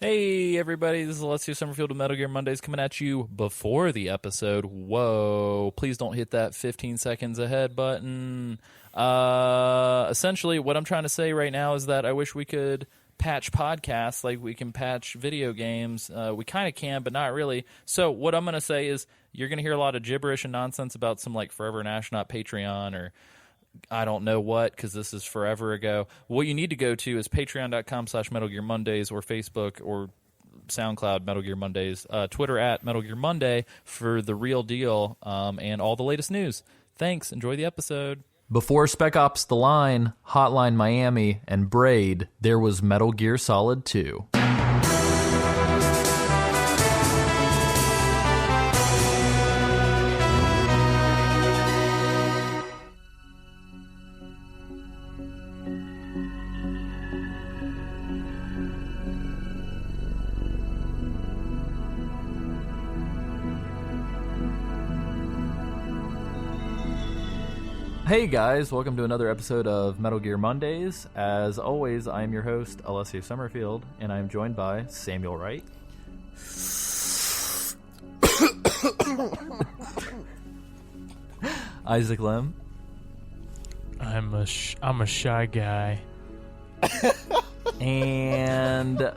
Hey everybody, this is Alessio Summerfield of Metal Gear Mondays coming at you before the episode. Whoa, please don't hit that 15 seconds ahead button. Essentially, what I'm trying to say right now is that I wish we could patch podcasts like we can patch video games. We kind of can, but not really. So what I'm going to say is you're going to hear a lot of gibberish and nonsense about some like Forever and Astronaut Patreon or I don't know what, because this is forever ago. What you need to go to is patreon.com/Metal Gear Mondays or Facebook or SoundCloud Metal Gear Mondays, Twitter at Metal Gear Monday for the real deal and all the latest news. Thanks. Enjoy the episode. Before Spec Ops The Line, Hotline Miami, and Braid, there was Metal Gear Solid 2. Hey guys, welcome to another episode of Metal Gear Mondays. As always, I am your host, Alessio Summerfield, and I am joined by Samuel Wright. Isaac Lim. I'm a shy guy. And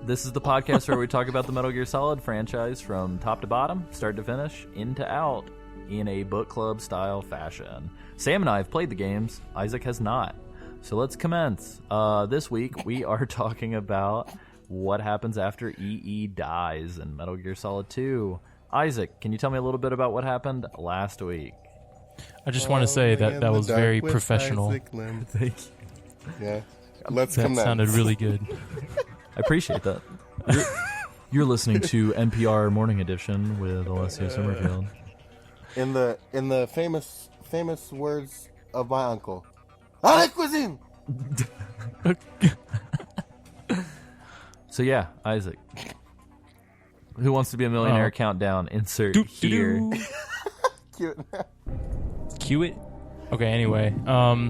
this is the podcast where we talk about the Metal Gear Solid franchise from top to bottom, start to finish, in to out, in a book club style fashion. Sam and I have played the games. Isaac has not. So let's commence. This week we are talking about what happens after EE dies in Metal Gear Solid 2. Isaac, can you tell me a little bit about what happened last week? I just want to say that was very professional. Thank you. Yeah. Let's That commence. sounded really good. I appreciate that. You're listening to NPR Morning Edition with Alessio Summerfield. In the famous words of my uncle, "A la cuisine." So yeah, Isaac. Who Wants to Be a Millionaire countdown? Insert here. Cute. Cue it. Okay. Anyway,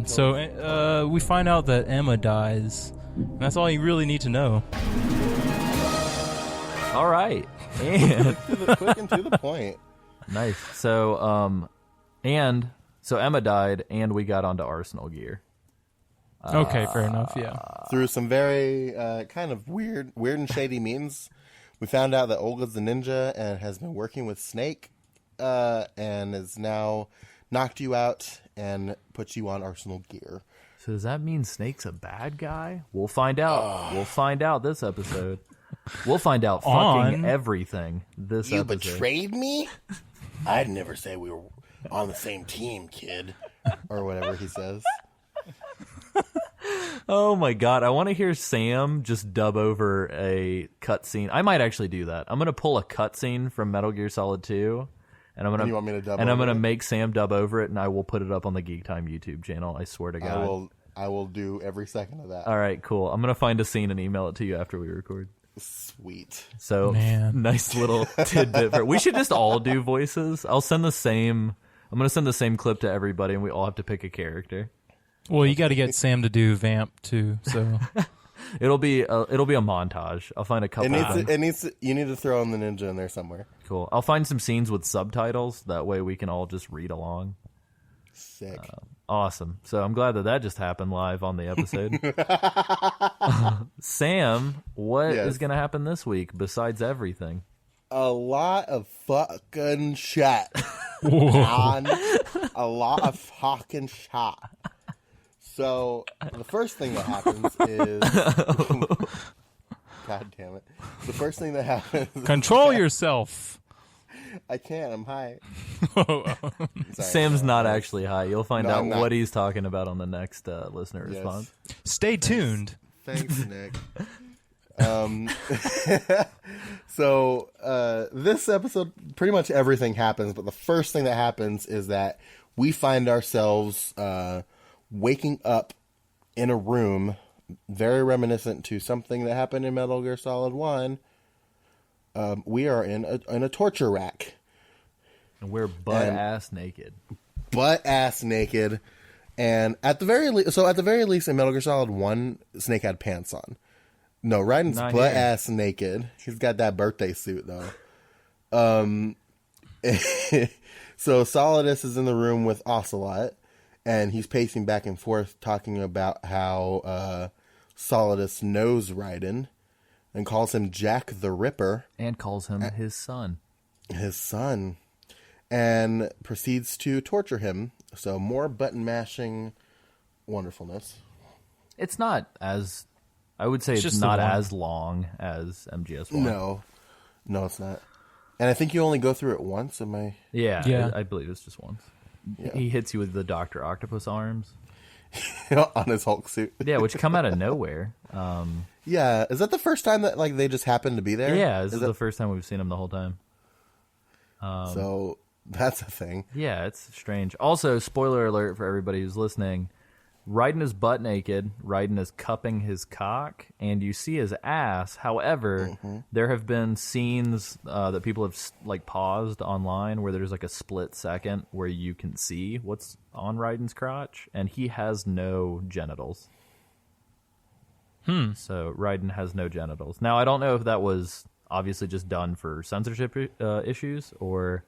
so we find out that Emma dies. And that's all you really need to know. All right. And Quick and to the point. nice. So Emma died, and we got onto Arsenal gear. Okay, fair enough. Yeah. Through some very kind of weird and shady means, we found out that Olga's a ninja and has been working with Snake, and has now knocked you out and put you on Arsenal gear. So does that mean Snake's a bad guy? We'll find out. We'll find out this episode. We'll find out fucking everything this You episode. betrayed me? I'd never say we were on the same team, kid. Or whatever he says. Oh my god, I want to hear Sam just dub over a cutscene. I might actually do that. I'm going to pull a cutscene from Metal Gear Solid 2, and I'm going you want me to dub I'm over going to it? make Sam dub over it, and I will put it up on the Geek Time YouTube channel. I swear to God. I will do every second of that. All right, cool. I'm going to find a scene and email it to you after we record. Sweet. So, Man. nice little tidbit. We should just all do voices. I'm going to send the same clip to everybody, and we all have to pick a character. Well, you got to get Sam to do Vamp too. So It'll be a montage. I'll find a couple of them. You need to throw in the ninja in there somewhere. Cool. I'll find some scenes with subtitles. That way we can all just read along. Sick. Awesome. So I'm glad that just happened live on the episode. Sam, what is going to happen this week besides everything? A lot of fucking shit. Man. A lot of fucking shit. So, the first thing that happens is... God damn it. The first thing that happens... control yourself. I can't. I'm high. Sorry, Sam's not actually high. You'll find No, out I'm not. what he's talking about on the next listener Yes. response. Stay tuned. Thanks, Nick. So, this episode, pretty much everything happens, but the first thing that happens is that we find ourselves waking up in a room very reminiscent to something that happened in Metal Gear Solid 1. We are in a torture rack. And we're butt-ass naked. Butt-ass naked. And at the very least in Metal Gear Solid 1, Snake had pants on. No, Raiden's Not butt here. ass naked. He's got that birthday suit though. So Solidus is in the room with Ocelot, and he's pacing back and forth talking about how Solidus knows Raiden and calls him Jack the Ripper, And calls him his son. his son, and proceeds to torture him. So more button mashing wonderfulness. It's not as... I would say it's just the not one. as long as MGS1. No, it's not. And I think you only go through it once. Am I? Yeah, Yeah. I believe it's just once. Yeah. He hits you with the Dr. Octopus arms. On his Hulk suit. Yeah, which come out of nowhere. Yeah, is that the first time that like they just happened to be there? Yeah, this is it- the first time we've seen him the whole time. So that's a thing. Yeah, it's strange. Also, spoiler alert for everybody who's listening. Raiden is butt naked. Raiden is cupping his cock, and you see his ass. However, there have been scenes that people have like paused online where there's like a split second where you can see what's on Raiden's crotch, and he has no genitals. So Raiden has no genitals. Now, I don't know if that was obviously just done for censorship issues or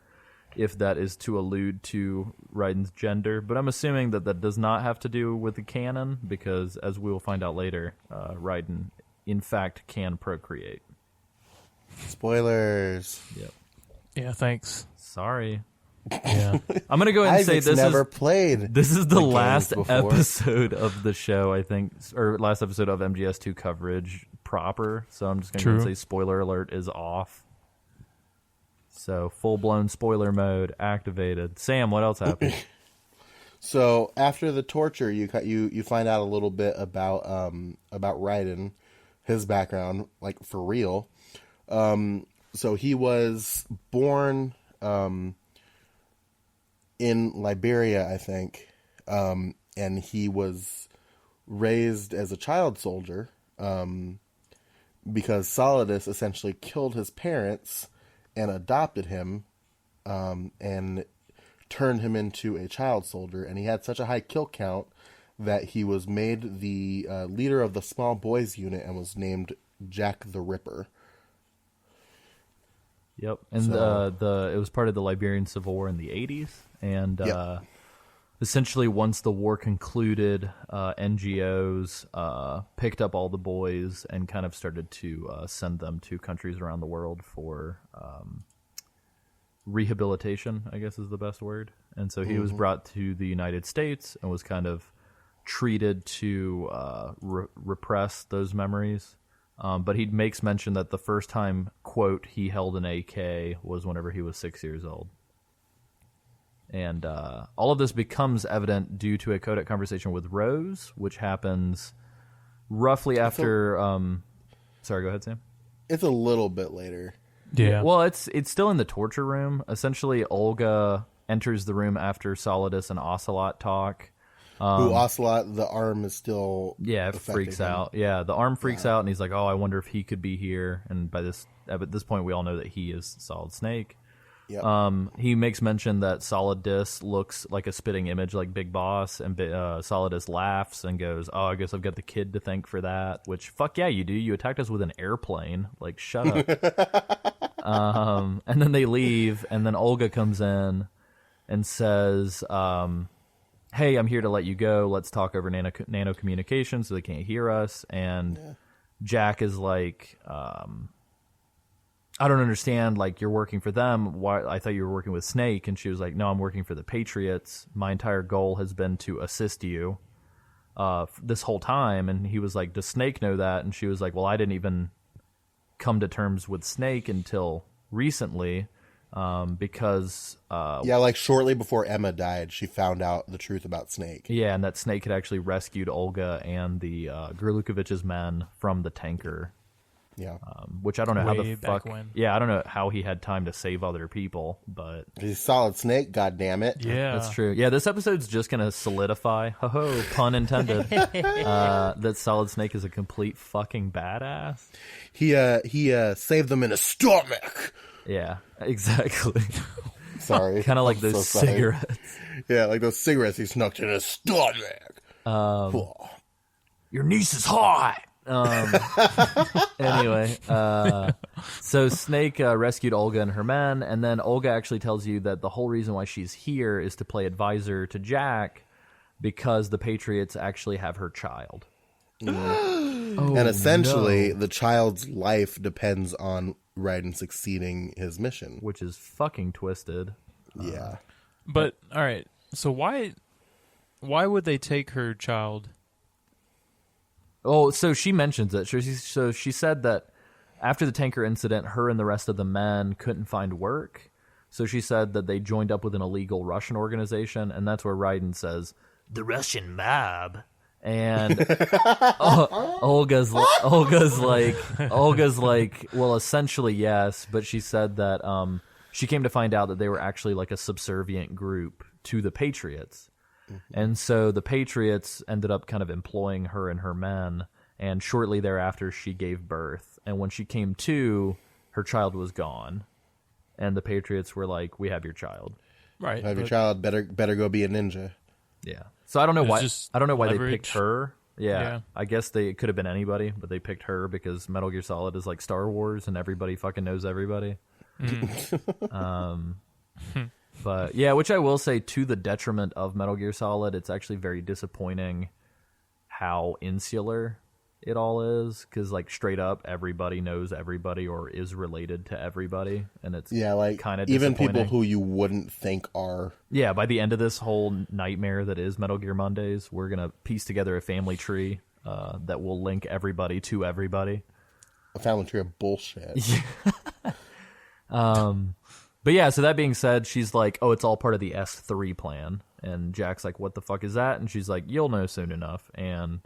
if that is to allude to Raiden's gender, but I'm assuming that that does not have to do with the canon because, as we will find out later, Raiden, in fact, can procreate. Spoilers. Yep. Yeah, thanks. Sorry. Yeah. I'm going to go ahead and say Isaac's this never is played. this is the games last before. episode of the show, I think, or last episode of MGS2 coverage proper. So I'm just going to True. say spoiler alert is off. So full-blown spoiler mode activated. Sam, what else happened? So after the torture, you find out a little bit about Raiden, his background, like for real. So he was born in Liberia, I think, and he was raised as a child soldier because Solidus essentially killed his parents and adopted him and turned him into a child soldier. And he had such a high kill count that he was made the leader of the small boys unit and was named Jack the Ripper. Yep, and So- it was part of the Liberian Civil War in the 80s, and Yep. essentially once the war concluded, NGOs picked up all the boys and kind of started to send them to countries around the world for rehabilitation, I guess is the best word. And so he was brought to the United States and was kind of treated to repress those memories. But he makes mention that the first time, quote, he held an AK was whenever he was 6 years old. And all of this becomes evident due to a codec conversation with Rose, which happens roughly after... sorry, go ahead, Sam. It's a little bit later. Yeah. Well, it's still in the torture room. Essentially, Olga enters the room after Solidus and Ocelot talk. Who Ocelot, the arm is still Yeah, it affecting freaks him. out. Yeah, the arm freaks out, and he's like, "Oh, I wonder if he could be here." And at this point, we all know that he is Solid Snake. Yep. He makes mention that Solidus looks like a spitting image, like Big Boss, and Solidus laughs and goes, "Oh, I guess I've got the kid to thank for that." Which, fuck yeah, you do. You attacked us with an airplane. Like, shut up. And then they leave, and then Olga comes in and says, "Hey, I'm here to let you go. Let's talk over nano communication so they can't hear us." And Jack is like, "I don't understand. Like, you're working for them. Why? I thought you were working with Snake." And she was like, "No, I'm working for the Patriots. My entire goal has been to assist you this whole time." And he was like, "Does Snake know that?" And she was like, "Well, I didn't even come to terms with Snake until recently because Yeah, like shortly before Emma died, she found out the truth about Snake. yeah, and that Snake had actually rescued Olga and the Gurlukovich's men from the tanker." Yeah. Which I don't know how Way the back fuck. when. Yeah, I don't know how he had time to save other people, but He's Solid Snake, God damn it. Yeah. that's true. Yeah, this episode's just gonna solidify, ho pun intended, that Solid Snake is a complete fucking badass. He saved them in a stomach. Yeah, exactly. Sorry. Kind of like I'm those so sorry. cigarettes. Yeah, like those cigarettes he snuck in his stomach. Your niece is hot. Anyway, so Snake rescued Olga and her men, and then Olga actually tells you that the whole reason why she's here is to play advisor to Jack because the Patriots actually have her child. And essentially, the child's life depends on Raiden succeeding his mission. Which is fucking twisted. Yeah. But all right, so why would they take her child? Oh, so she mentions it. So she said that after the tanker incident, her and the rest of the men couldn't find work. So she said that they joined up with an illegal Russian organization, and that's where Raiden says, "The Russian mob." And Olga's like, well, essentially yes, but she said that she came to find out that they were actually like a subservient group to the Patriots. And so the Patriots ended up kind of employing her and her men, and shortly thereafter she gave birth. And when she came to, her child was gone. And the Patriots were like, "We have your child." Right. Have your child better go be a ninja. Yeah. So I don't know why leverage. they picked her. Yeah. Yeah. I guess it could have been anybody, but they picked her because Metal Gear Solid is like Star Wars and everybody fucking knows everybody. But yeah, which I will say, to the detriment of Metal Gear Solid, it's actually very disappointing how insular it all is, because like straight up everybody knows everybody or is related to everybody, and it's like kind of even people who you wouldn't think are. Yeah, by the end of this whole nightmare that is Metal Gear Mondays, we're gonna piece together a family tree that will link everybody to everybody. A family tree of bullshit. But yeah, so that being said, she's like, "Oh, it's all part of the S3 plan," and Jack's like, "What the fuck is that?" And she's like, "You'll know soon enough." And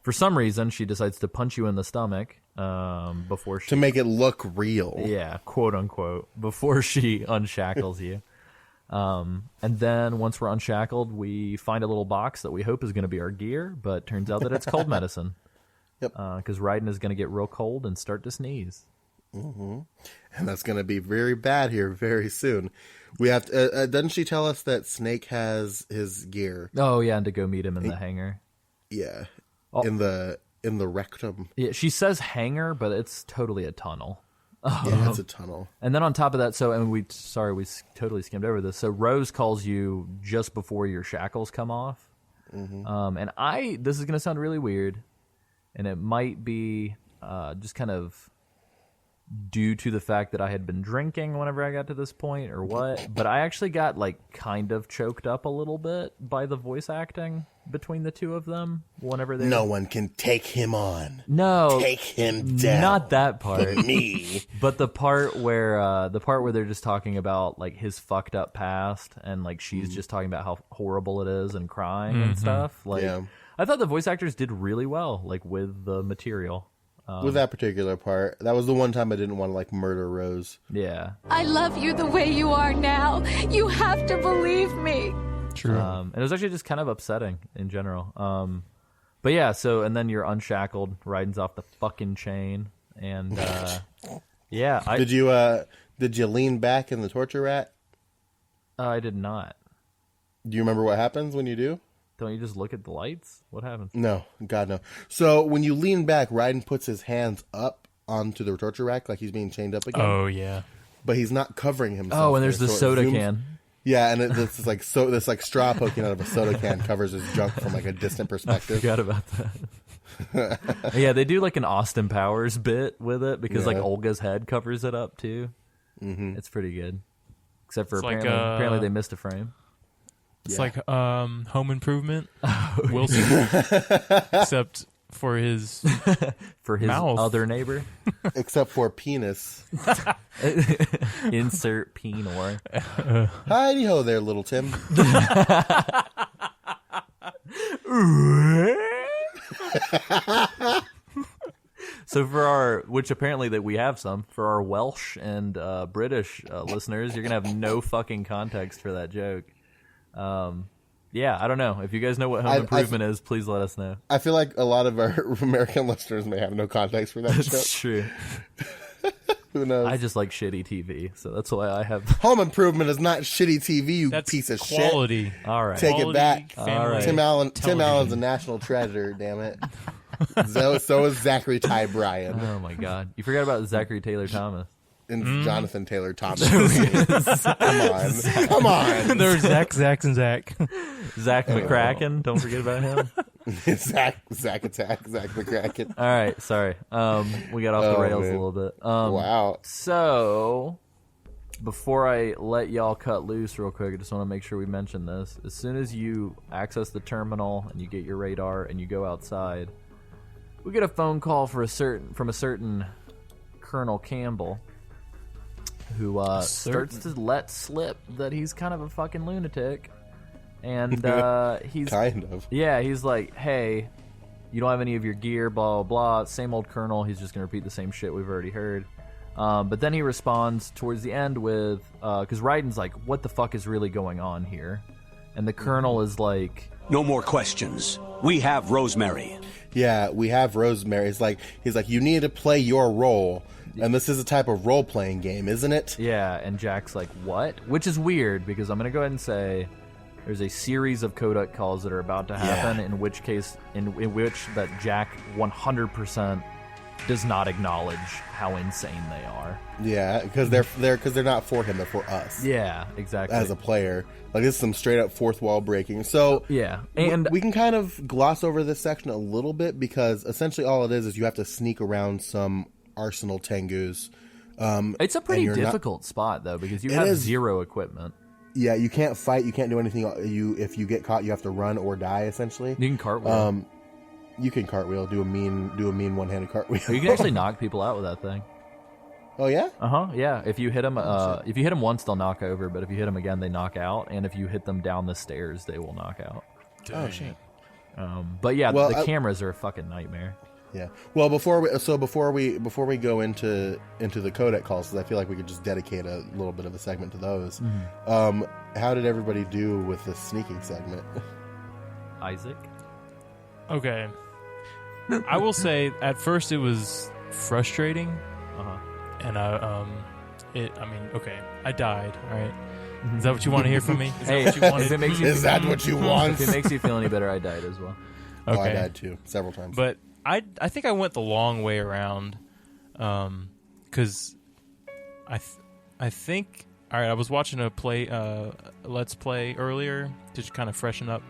for some reason, she decides to punch you in the stomach before she... To make it look real. Yeah, quote unquote, before she unshackles you. And then once we're unshackled, we find a little box that we hope is going to be our gear, but turns out that it's cold medicine. Yep. Because Raiden is going to get real cold and start to sneeze. Mm-hmm. And that's going to be very bad here very soon. We have to, doesn't she tell us that Snake has his gear? Oh, yeah, and to go meet him in the hangar. Yeah. Oh. In the rectum. Yeah, she says hangar, but it's totally a tunnel. Yeah, it's a tunnel. And then on top of that, we totally skimmed over this. So Rose calls you just before your shackles come off. Mm-hmm. And this is going to sound really weird, and it might be just kind of due to the fact that I had been drinking whenever I got to this point or what, but I actually got like kind of choked up a little bit by the voice acting between the two of them whenever they... No one can take him on. No. Take him down. Not that part. Me. But the part where they're just talking about like his fucked up past, and like she's just talking about how horrible it is and crying and stuff. Like, yeah. I thought the voice actors did really well, like with the material. With that particular part, that was the one time I didn't want to like murder Rose. Yeah. I love you the way you are now. You have to believe me. True. And it was actually just kind of upsetting in general. But yeah, and then you're unshackled, Raiden's off the fucking chain, and yeah. Did you lean back in the torture rack? I did not. Do you remember what happens when you do? Don't you just look at the lights? What happens? No, God no. So when you lean back, Raiden puts his hands up onto the torture rack like he's being chained up again. Oh yeah. But he's not covering himself. Oh, and there's the soda can. Yeah, and this like straw poking out of a soda can covers his junk from like a distant perspective. I forgot about that. Yeah, they do like an Austin Powers bit with it because like Olga's head covers it up too. Mm-hmm. It's pretty good. Except for apparently they missed a frame. It's like Home Improvement. Wilson, except for his mouth. Other neighbor, except for penis. Insert penor. Heidi ho there, little Tim. So which apparently that we have some, for our Welsh and British listeners, you're gonna have no fucking context for that joke. Yeah, I don't know. If you guys know what Home Improvement is, please let us know. I feel like a lot of our American listeners may have no context for that joke. That's true. Who knows? I just like shitty TV, so that's why I have... Home Improvement is not shitty TV, you That's piece of quality. shit. All right. Take it back. All right. Tim Allen's a national treasure, damn it. So is Zachary Ty Bryan Oh my God! You forgot about Zachary Taylor Thomas. and Jonathan Taylor Thomas. Come on. There's Zach, and Zach. Zach McCracken. Don't forget about him. Zach McCracken. All right, sorry. We got off the rails man. a little bit. Wow. So, before I let y'all cut loose real quick, I just want to make sure we mention this. As soon as you access the terminal and you get your radar and you go outside, we get a phone call from a certain Colonel Campbell, who starts to let slip that he's kind of a fucking lunatic. And he's Kind of. Yeah, he's like, hey, you don't have any of your gear, blah, blah, blah. Same old colonel. He's just going to repeat the same shit we've already heard. But then he responds towards the end with, because Raiden's like, what the fuck is really going on here? And the colonel is like, No more questions. We have Rosemary. Yeah, we have Rosemary. He's like, you need to play your role. And this is a type of role-playing game, isn't it? yeah, and Jack's like, what? Which is weird, because I'm going to go ahead and say there's a series of Kodak calls that are about to happen, in which that Jack 100% does not acknowledge how insane they are. Yeah, because they're not for him, they're for us. Yeah, exactly. As a player, like this is some straight up fourth wall breaking. So yeah, and we can kind of gloss over this section a little bit because essentially all it is you have to sneak around some Arsenal Tengus. It's a pretty difficult spot though, because you have zero equipment. Yeah, you can't fight, you can't do anything. If you get caught, you have to run or die. Essentially, You can cartwheel. you can cartwheel, do a mean one-handed cartwheel. You can actually knock people out with that thing. Oh yeah. Yeah. If you hit them, once, they'll knock over. But if you hit them again, they knock out. And if you hit them down the stairs, they will knock out. Oh shit. But yeah, Well, the cameras are a fucking nightmare. Yeah. Well, before we go into the codec calls, 'cause I feel like we could just dedicate a little bit of a segment to those. How did everybody do with the sneaking segment? Isaac. Okay. I will say, at first it was frustrating, and I died. All right, is that what you want to hear from me? Is that what you wanted? If it makes you, Is that what you want? if it makes you feel any better, I died as well. Oh, I Okay. died too, several times. But I think I went the long way around, because I think, all right, I was watching a let's play earlier to just kind of freshen up,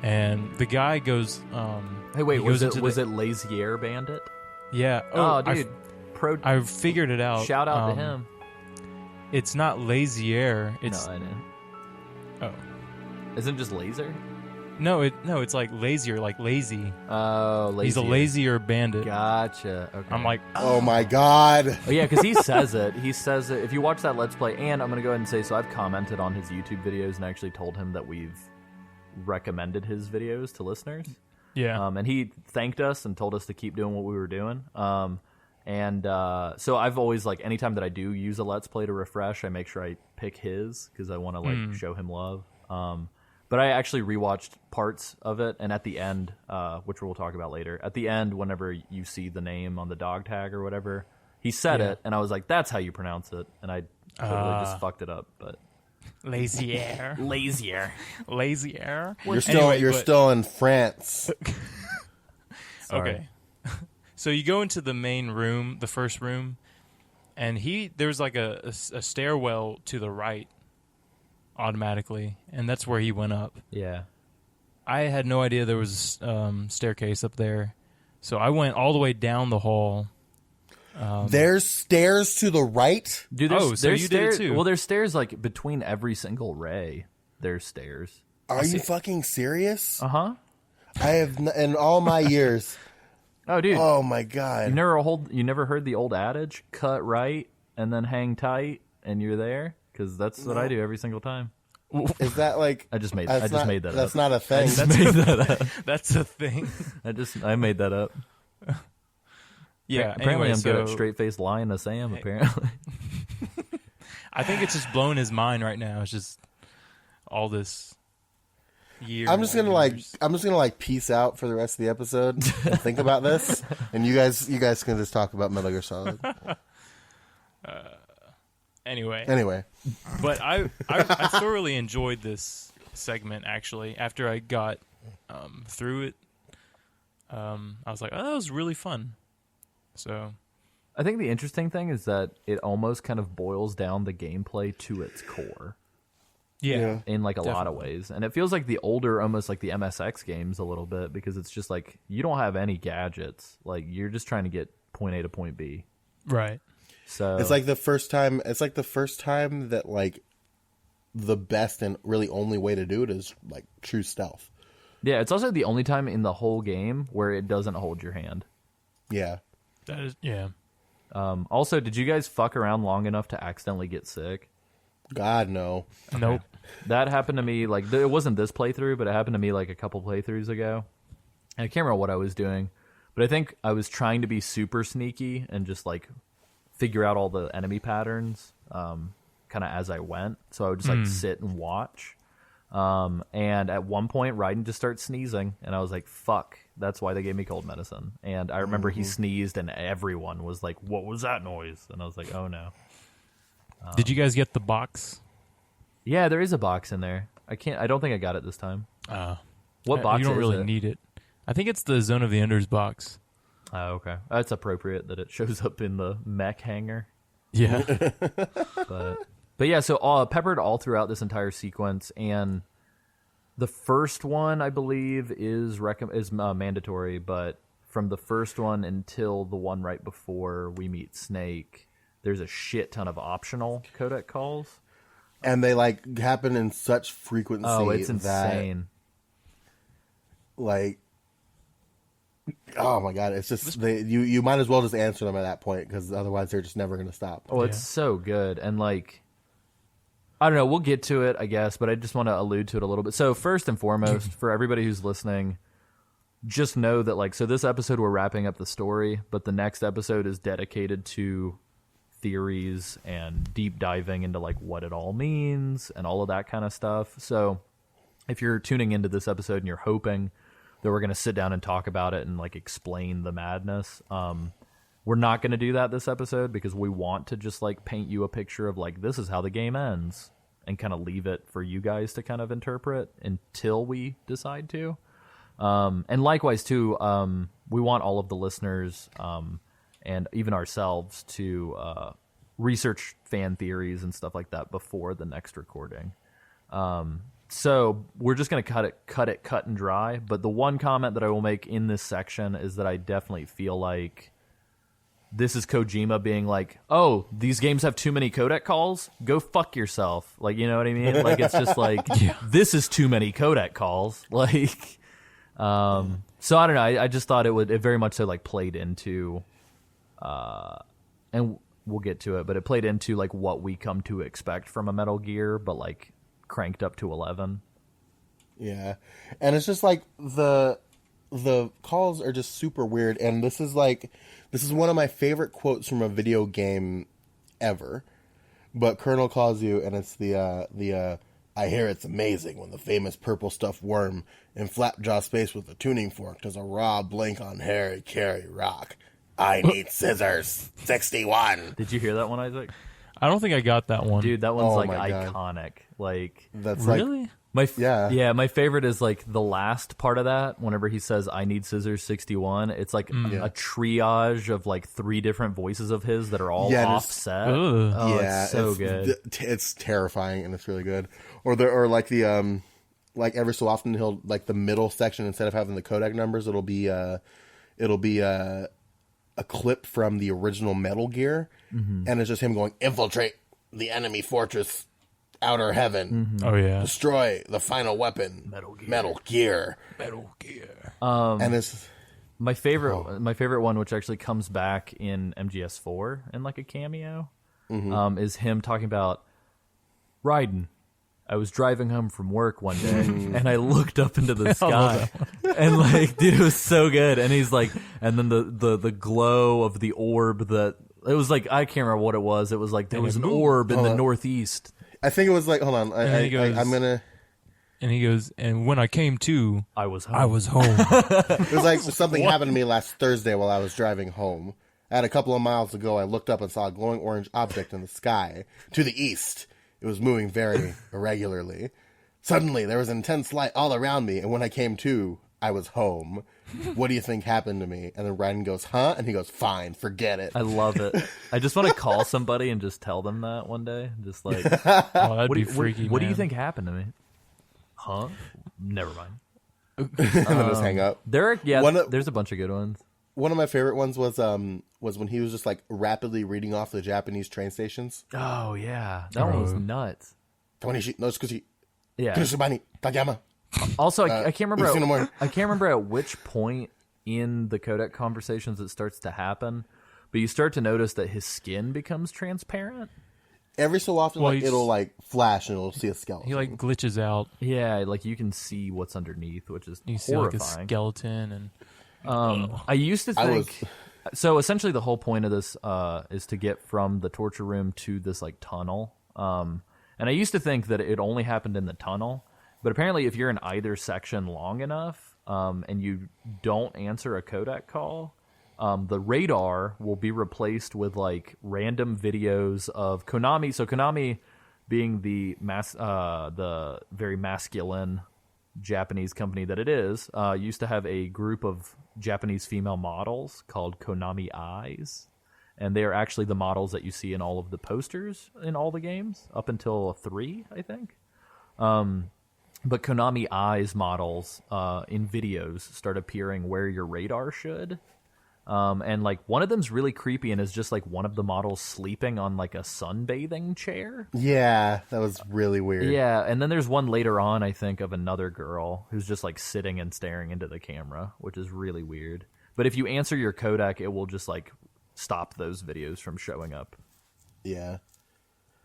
and the guy goes, Hey, wait, he was goes it into the- Lazier Bandit? yeah, Oh, dude, I figured it out. shout out to him. It's not Lazier. No, It's I didn't. oh Isn't it just laser? no, it's like lazier, like lazy. Oh, lazier. He's a lazier bandit. Gotcha. Okay. I'm like, oh my god. Oh, yeah, because he says it. He says it. If you watch that Let's Play, and I'm going to go ahead and say, so I've commented on his YouTube videos and actually told him that we've recommended his videos to listeners. yeah, And he thanked us and told us to keep doing what we were doing. So I've always, like, anytime that I do use a Let's Play to refresh, I make sure I pick his because I want to, like, show him love. But I actually rewatched parts of it, and at the end, which we'll talk about later, at the end, whenever you see the name on the dog tag or whatever, he said it, and I was like, that's how you pronounce it, and I totally just fucked it up, but... lazier, Lazier. lazier. You're still in France. Sorry. Okay. So you go into the main room, the first room, and there's like a stairwell to the right automatically, and that's where he went up. Yeah. I had no idea there was a staircase up there, so I went all the way down the hall. There's stairs to the right. Dude, so there's you did it stairs. too. Well, there's stairs like between every single ray. There's stairs. Are you fucking serious? Uh-huh. I have in all my years. Oh, dude. Oh my god. You never heard the old adage, cut right and then hang tight and you're there? Because that's what I do every single time. Is that like I just made that's that not- up. That's not a I thing. just made that up. That's a thing. I made that up. Yeah. Apparently anyway, I'm good at so straight-faced lying to Sam, apparently. I think it's just blown his mind right now. It's just all this years. I'm just gonna like peace out for the rest of the episode and think about this, and you guys can just talk about Metal Gear Solid. Anyway, but I thoroughly enjoyed this segment actually. After I got through it, I was like, oh, that was really fun. So I think the interesting thing is that it almost kind of boils down the gameplay to its core. yeah. In like a lot of Definitely. ways. And it feels like the older, almost like the MSX games a little bit, because it's just like you don't have any gadgets. Like you're just trying to get point A to point B. Right. So It's like the first time that like the best and really only way to do it is like true stealth. yeah, it's also the only time in the whole game where it doesn't hold your hand. Yeah. That is, yeah. Also, did you guys fuck around long enough to accidentally get sick? God, no. Nope. That happened to me, like, it wasn't this playthrough, but it happened to me, like, a couple playthroughs ago. And I can't remember what I was doing, but I think I was trying to be super sneaky and just, like, figure out all the enemy patterns kind of as I went. So I would just, like, sit and watch. And at one point, Raiden just starts sneezing, and I was like, fuck, that's why they gave me cold medicine. And I remember he sneezed, and everyone was like, what was that noise? And I was like, oh, no. Did you guys get the box? Yeah, there is a box in there. I don't think I got it this time. What box You don't is really it? need it. I think it's the Zone of the Enders box. Oh, okay. That's appropriate that it shows up in the mech hangar. Yeah. But yeah, so peppered all throughout this entire sequence, and the first one I believe is mandatory, but from the first one until the one right before we meet Snake, there's a shit ton of optional codec calls. And they like happen in such frequency. Oh, it's insane. Like, oh my god, it's just you might as well just answer them at that point, because otherwise they're just never going to stop. Oh, it's so good. And like, I don't know, we'll get to it, I guess, but I just want to allude to it a little bit. So first and foremost, for everybody who's listening, just know that like, so this episode we're wrapping up the story, but the next episode is dedicated to theories and deep diving into like what it all means and all of that kind of stuff. So if you're tuning into this episode and you're hoping that we're going to sit down and talk about it and like explain the madness, we're not going to do that this episode, because we want to just like paint you a picture of like, this is how the game ends, and kind of leave it for you guys to kind of interpret until we decide to. And likewise too, we want all of the listeners and even ourselves to research fan theories and stuff like that before the next recording. So we're just going to cut and dry. But the one comment that I will make in this section is that I definitely feel like this is Kojima being like, oh, these games have too many codec calls? Go fuck yourself. Like, you know what I mean? Like, it's just like, this is too many codec calls. Like, so I don't know. I just thought it very much so like played into, and we'll get to it, but it played into like what we come to expect from a Metal Gear, but like cranked up to 11. Yeah, and it's just like the calls are just super weird, and this is one of my favorite quotes from a video game ever. But Colonel calls you, and it's the I hear it's amazing when the famous purple stuffed worm in Flapjaw space with the tuning fork does a raw blink on Harry Carry Rock. I need scissors. 61. Did you hear that one, Isaac? I don't think I got that one. Dude, that one's Oh like my God. iconic. Like, That's Really? Yeah. My favorite is like the last part of that. Whenever he says "I need scissors 61," it's like a triage of like 3 different voices of his that are all offset. Ugh. Oh, yeah, it's so good. It's terrifying, and it's really good. Or like every so often he'll like the middle section, instead of having the codec numbers, it'll be a clip from the original Metal Gear, and it's just him going, infiltrate the enemy fortress, outer heaven, Oh yeah. destroy the final weapon, Metal Gear. And it's My favorite one, which actually comes back in MGS4 in like a cameo, is him talking about Raiden. I was driving home from work one day, and I looked up into the sky, and like, dude, it was so good. And he's like, and then the glow of the orb that it was like, I can't remember what it was. It was like there was an orb in the northeast. I think it was like, hold on, And he goes- I'm gonna. And he goes, and when I came to, I was home. I was home. It was like something happened to me last Thursday while I was driving home. At a couple of miles to go, I looked up and saw a glowing orange object in the sky. To the east, it was moving very irregularly. Suddenly, there was intense light all around me, and when I came to, I was home. what do you think happened to me? And then Raiden goes, huh? And he goes, fine, forget it. I love it. I just want to call somebody and just tell them that one day. Just like, Oh, that'd be freaky. what do you man. think happened to me? Huh? Never mind. And then just hang up. There's a bunch of good ones. One of my favorite ones was when he was just like rapidly reading off the Japanese train stations. Oh yeah, that one was nuts. Yeah. Yeah. Also, I can't remember. we've seen more. I can't remember at which point in the codec conversations it starts to happen, but you start to notice that his skin becomes transparent. Every so often, it'll like flash and it'll see a skeleton. He like glitches out. Yeah, like you can see what's underneath, which is You see like horrifying. a skeleton and. I used to think. So essentially, the whole point of this is to get from the torture room to this like tunnel. And I used to think that it only happened in the tunnel, but apparently, if you're in either section long enough, and you don't answer a codec call, the radar will be replaced with like random videos of Konami. So Konami, being the very masculine Japanese company that it is, used to have a group of Japanese female models called Konami Eyes, and they are actually the models that you see in all of the posters in all the games up until 3, I think. But Konami Eyes models in videos start appearing where your radar should. And like one of them's really creepy and is just like one of the models sleeping on like a sunbathing chair. Yeah, that was really weird. Yeah, and then there's one later on, I think, of another girl who's just like sitting and staring into the camera, which is really weird. But if you answer your codec, it will just like stop those videos from showing up. Yeah.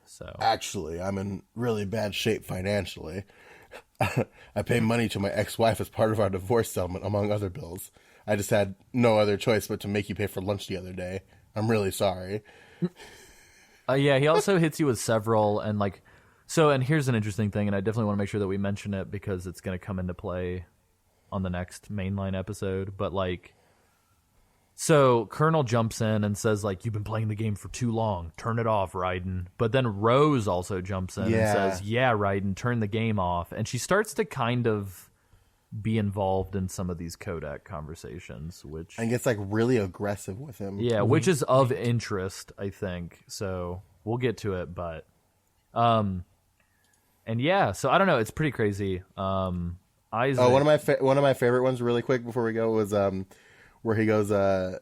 So actually, I'm in really bad shape financially. I pay money to my ex-wife as part of our divorce settlement, among other bills. I just had no other choice but to make you pay for lunch the other day. I'm really sorry. Yeah, he also hits you with several, and like, so, and here's an interesting thing, and I definitely want to make sure that we mention it because it's going to come into play on the next mainline episode, but like, so Colonel jumps in and says like, you've been playing the game for too long, turn it off, Raiden. But then Rose also jumps in and says, yeah, Raiden, turn the game off. And she starts to kind of be involved in some of these codec conversations, which and gets like really aggressive with him. Yeah, which is of interest, I think. So we'll get to it, but and yeah, so I don't know, it's pretty crazy. Isaac, one of my favorite ones, really quick before we go, was where he goes I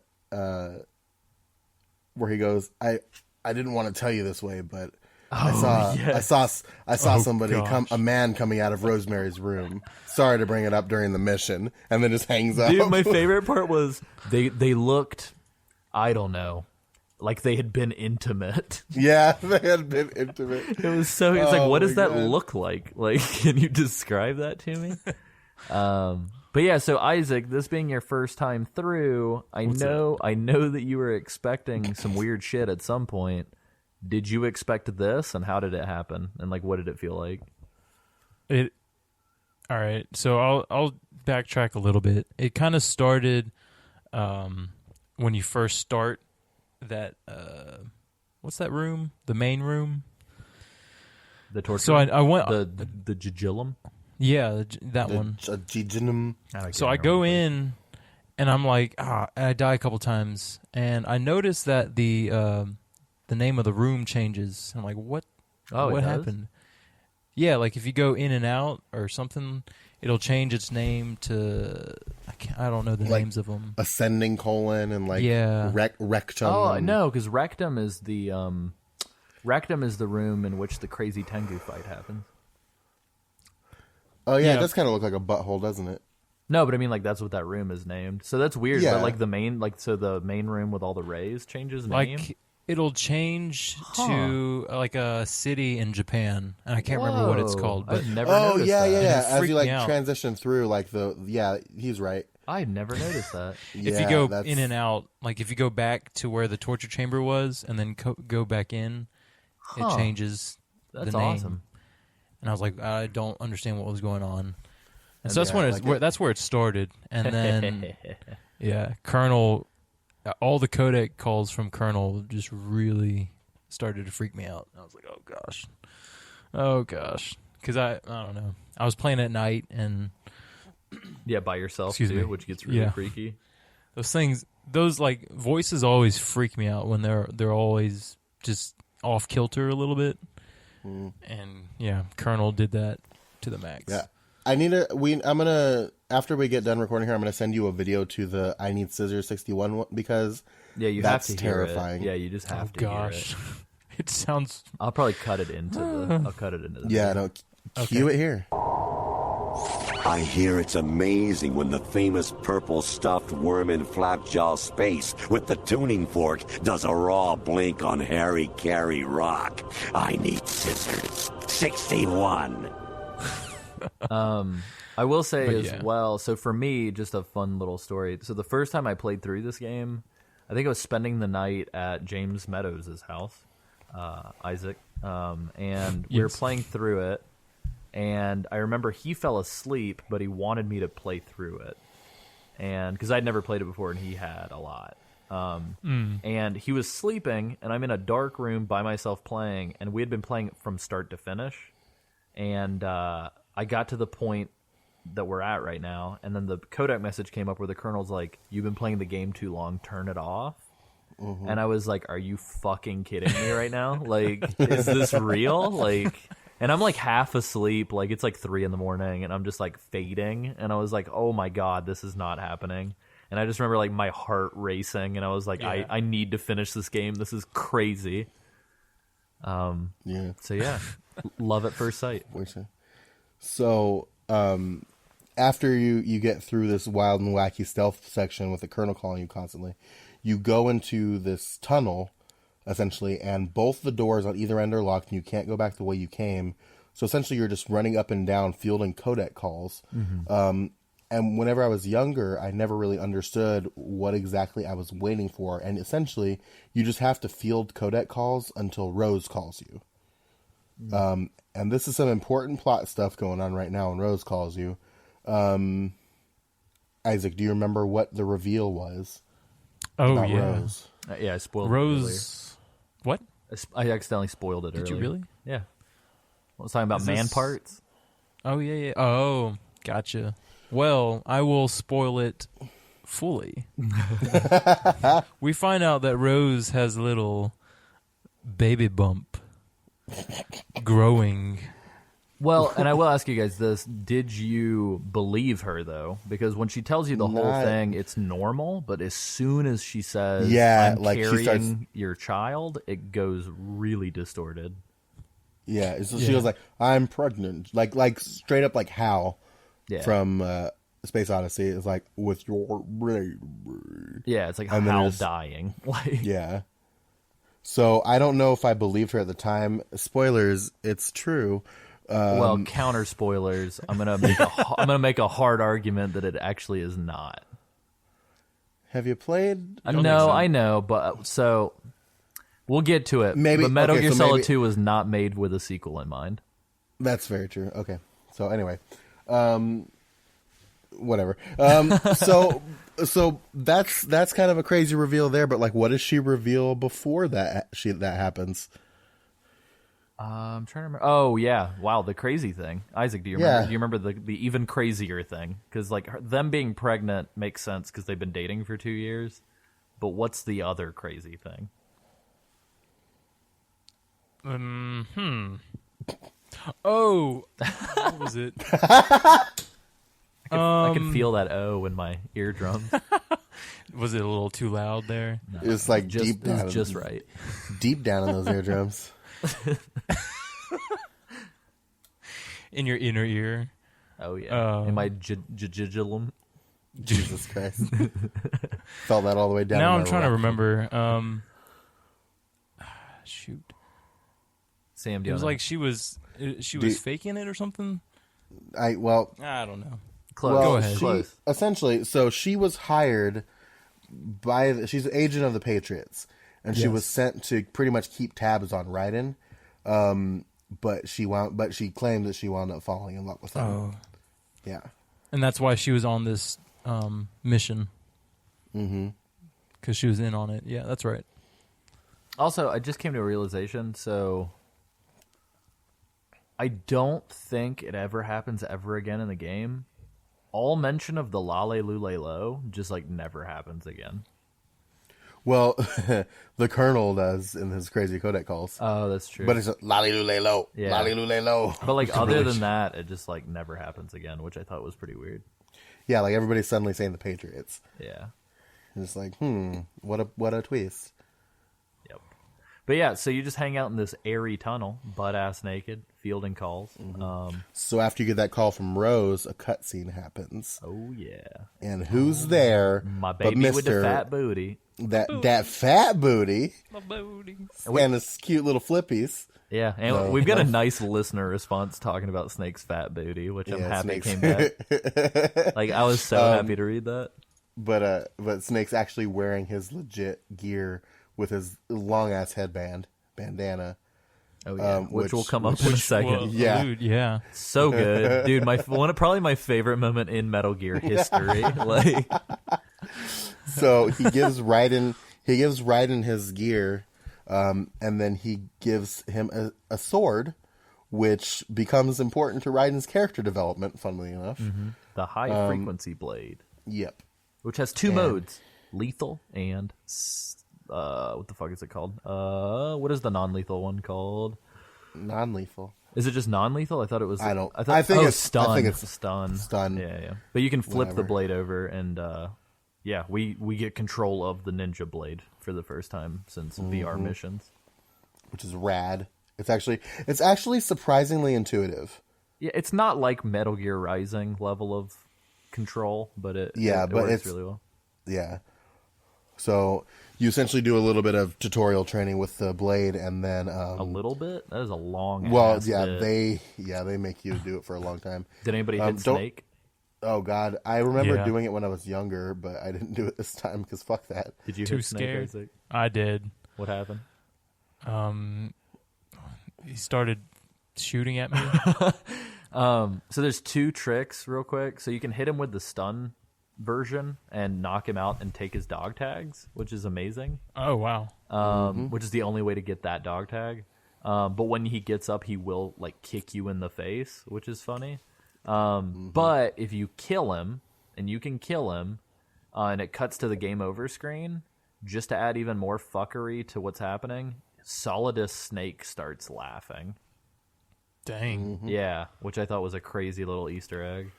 didn't want to tell you this way, but I saw somebody a man coming out of Rosemary's room. Sorry to bring it up during the mission, and then just hangs up. Dude, my favorite part was they looked, I don't know, like they had been intimate. Yeah, they had been intimate. It's like, what does that look like? Like, can you describe that to me? But yeah, so Isaac, this being your first time through, I know that you were expecting some weird shit at some point. Did you expect this, and how did it happen, and like what did it feel like? All right, so I'll backtrack a little bit. It kind of started when you first start that what's that room? The main room. The torture. So I went the Jijillum. Yeah, that one. So I go in, and I'm like, I die a couple times, and I notice that the name of the room changes. I'm like, what? Oh, what happened? Yeah, like if you go in and out or something, it'll change its name to I don't know the names of them. Ascending colon and like rectum. Oh no, because rectum is the room in which the crazy Tengu fight happens. Oh yeah, it does kind of look like a butthole, doesn't it? No, but I mean, like that's what that room is named. So that's weird. Yeah. But like the main room with all the rays changes name. Like it'll change to like a city in Japan, and I can't remember what it's called. But I've never noticed that. Yeah. As you like me out. transition through, like he's right. I never noticed that. If you go in and out, like if you go back to where the torture chamber was, and then go back in, it changes the name. Awesome. And I was like, I don't understand what was going on. And so that's where it started. And then, Colonel, all the codec calls from Colonel just really started to freak me out. And I was like, oh gosh, because I don't know. I was playing at night, and Yeah, by yourself Excuse too, me. which gets really Yeah. freaky. Those things, those like voices always freak me out when they're always just off kilter a little bit. And yeah, Colonel did that to the max. Yeah. I'm gonna, after we get done recording here, I'm gonna send you a video to the I Need Scissors 61 one, because Yeah, you that's have to hear terrifying. it. Yeah, you just have Oh to hear gosh, it. it sounds. I'll probably cut it into the. I'll cut it into the. Yeah, no, cue it here. I hear it's amazing when the famous purple stuffed worm in Flapjaw Space with the tuning fork does a raw blink on Harry Carey Rock. I Need Scissors 61. I will say But as yeah. well. So for me, just a fun little story. So the first time I played through this game, I think I was spending the night at James Meadows' house, Isaac, and we were Yes. playing through it. And I remember he fell asleep, but he wanted me to play through it, and because I'd never played it before, and he had a lot. And he was sleeping, and I'm in a dark room by myself playing, and we had been playing it from start to finish. And I got to the point that we're at right now, and then the codec message came up where the Colonel's like, "You've been playing the game too long, turn it off." And I was like, "Are you fucking kidding me right now? Like, is this real?" Like, and I'm like half asleep, like it's like 3 a.m, and I'm just like fading, and I was like, "Oh my god, this is not happening." And I just remember like my heart racing, and I was like, Yeah. I need to finish this game. This is crazy. Yeah. So yeah, love at first sight. So, after you get through this wild and wacky stealth section with the Colonel calling you constantly, you go into this tunnel, essentially, and both the doors on either end are locked, and you can't go back the way you came. So essentially, you're just running up and down, fielding codec calls. And whenever I was younger, I never really understood what exactly I was waiting for. And essentially, you just have to field codec calls until Rose calls you. And this is some important plot stuff going on right now when Rose calls you. Isaac, do you remember what the reveal was Oh about yeah, Rose? Yeah, I spoiled it earlier. Rose. What? I accidentally spoiled it earlier. Did you really? Yeah. I was talking about Is man this- parts. Oh yeah. Oh, gotcha. Well, I will spoil it fully. We find out that Rose has a little baby bump growing. Well, and I will ask you guys this. Did you believe her, though? Because when she tells you the whole Not- thing, it's normal. But as soon as she says, Yeah, I'm like, she carrying starts- your child, it goes really distorted. Yeah, so she was like, "I'm pregnant," like straight up, like Hal Yeah. from Space Odyssey is like, "With your baby." Yeah, it's like And then Hal there's- dying. Like, Yeah. So I don't know if I believed her at the time. Spoilers, it's true. well, counter spoilers. I'm gonna make a hard argument that it actually is not. Have you played? don't think No, so. I know, but so we'll get to it. Maybe- but Metal okay, Gear so Solid maybe- 2 was not made with a sequel in mind. That's very true. Okay. So anyway, whatever. So that's kind of a crazy reveal there. But like, what does she reveal before that happens? I'm trying to remember. Oh yeah, wow, the crazy thing. Isaac, do you remember? Yeah. Do you remember the even crazier thing? Because like them being pregnant makes sense because they've been dating for 2 years. But what's the other crazy thing? Oh, what was it? I can feel that O in my eardrums. Was it a little too loud there? It's like Just deep down, it's just right. deep down in those eardrums. In your inner ear? Oh yeah, in my jigilum. Jesus Christ! Felt that all the way down. Now in I'm my trying to rectum. remember. Shoot. Sam, do It you was wanna- like she was Do- faking it or something. I I don't know. close. Well, Go ahead. Close. essentially, so she was hired by she's an agent of the Patriots, and she Yes. was sent to pretty much keep tabs on Raiden. But she claimed that she wound up falling in love with him. Oh. Yeah. And that's why she was on this mission. Mm-hmm. Because she was in on it. Yeah, that's right. Also, I just came to a realization. So, I don't think it ever happens ever again in the game. all mention of the Lale Lule Lo just like never happens again. Well, the Colonel does in his crazy codec calls. Oh, that's true. But it's lolly lule lo, Yeah. lolly lule lo. But like It's other really than that, it just like never happens again, which I thought was pretty weird. yeah, like everybody's suddenly saying the Patriots. Yeah. And it's like, what a twist. Yep. But yeah, so you just hang out in this airy tunnel, butt ass naked, fielding calls. So after you get that call from Rose, a cutscene happens. Oh yeah, And who's there? my but baby with the Mr. fat booty. That fat booty My booties. and his cute little flippies. Yeah, and we've got a nice listener response talking about Snake's fat booty, which I'm Yeah, happy Snake's- came back. Like I was so happy to read that. But Snake's actually wearing his legit gear with his long ass bandana. Oh yeah, which will which- come up in a second. Well, Yeah. dude, yeah. So good, dude. Probably my favorite moment in Metal Gear history. Like, So he gives Raiden his gear, and then he gives him a sword, which becomes important to Raiden's character development. Funnily enough, the high frequency blade, yep. which has two modes: lethal and what the fuck is it called? What is the non-lethal one called? Non-lethal. Is it just non-lethal? I thought it was. I don't- thought, I think it's- stun. I think it's stun. stun. Yeah. But you can flip the Whatever. blade over, and yeah, we get control of the ninja blade for the first time since VR missions. Which is rad. It's actually surprisingly intuitive. Yeah, it's not like Metal Gear Rising level of control, but it Yeah, but works it's- really well. Yeah. So you essentially do a little bit of tutorial training with the blade, and then A little bit. That is a long. well, ass yeah, bit. they make you do it for a long time. Did anybody hit don't- Snake? Oh God, I remember Yeah. doing it when I was younger, but I didn't do it this time because fuck that. Did you Too hit Snake? scared. Isaac? I did. What happened? He started shooting at me. So there's two tricks real quick. So you can hit him with the stun version and knock him out and take his dog tags, which is amazing. Oh, wow. Which is the only way to get that dog tag. But when he gets up, he will like kick you in the face, which is funny. But if you kill him, and you can kill him, and it cuts to the game over screen, just to add even more fuckery to what's happening, Solidus Snake starts laughing. Dang. Yeah, which I thought was a crazy little Easter egg.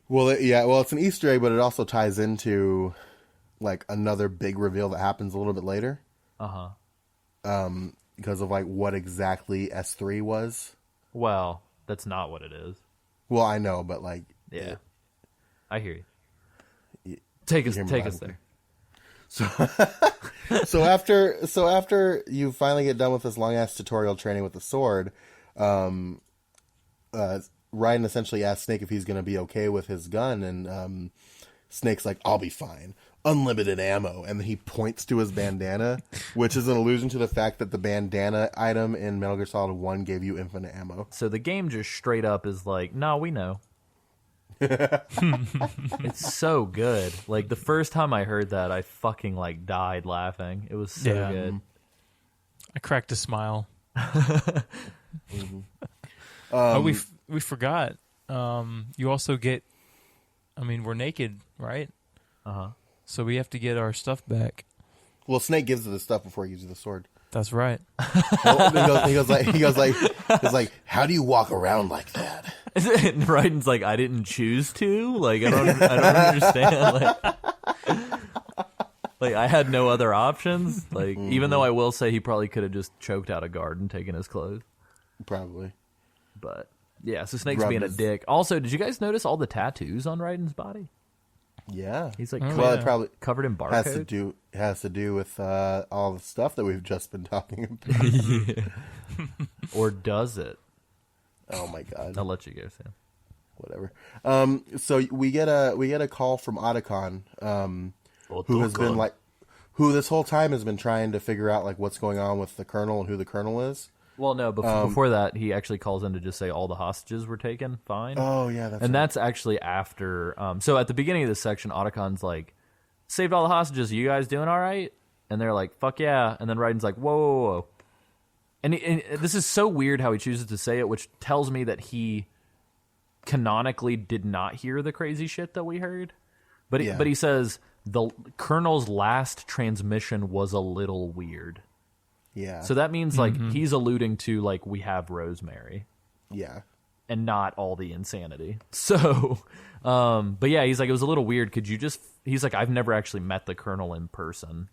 Well, it's an Easter egg, but it also ties into like another big reveal that happens a little bit later. Because of like what exactly S3 was. Well, that's not what it is. Well, I know, but like, Yeah, I hear you. Take us hear me there. loud and So after you finally get done with this long ass tutorial training with the sword, Raiden essentially asks Snake if he's going to be okay with his gun, and Snake's like, "I'll be fine, unlimited ammo," and he points to his bandana, which is an allusion to the fact that the bandana item in Metal Gear Solid 1 gave you infinite ammo. So the game just straight up is like, no, we know. It's so good. Like the first time I heard that, I fucking like died laughing. It was so Yeah. good. I cracked a smile. Oh, we forgot. You also get. I mean, we're naked, right? So we have to get our stuff back. Well, Snake gives you the stuff before he gives you the sword. That's right. he goes like, "How do you walk around like that?" And Raiden's like, I didn't choose to. Like I don't understand. Like I had no other options. Like even though I will say he probably could have just choked out a guard and taken his clothes. Probably. But yeah, so Snake's Rubbed being a his- dick. Also, did you guys notice all the tattoos on Raiden's body? Yeah. He's like Well, it probably covered in has to do with all the stuff that we've just been talking about. Or does it? Oh my God. I'll let you go, Sam. Whatever. So we get a call from Otacon, who has been like, who this whole time has been trying to figure out like what's going on with the Colonel and who the Colonel is. Well, no, before that, he actually calls in to just say all the hostages were taken. Fine. Oh yeah, that's and right. that's actually after. So at the beginning of this section, Otacon's like, saved all the hostages. Are you guys doing all right? And they're like, fuck yeah. And then Raiden's like, whoa, whoa, whoa. And this is so weird how he chooses to say it, which tells me that he canonically did not hear the crazy shit that we heard. But Yeah. but he says the Colonel's last transmission was a little weird. Yeah. So that means like he's alluding to like we have Rosemary yeah. and not all the insanity. So, but yeah, he's like, it was a little weird. Could you just? He's like, I've never actually met the Colonel in person.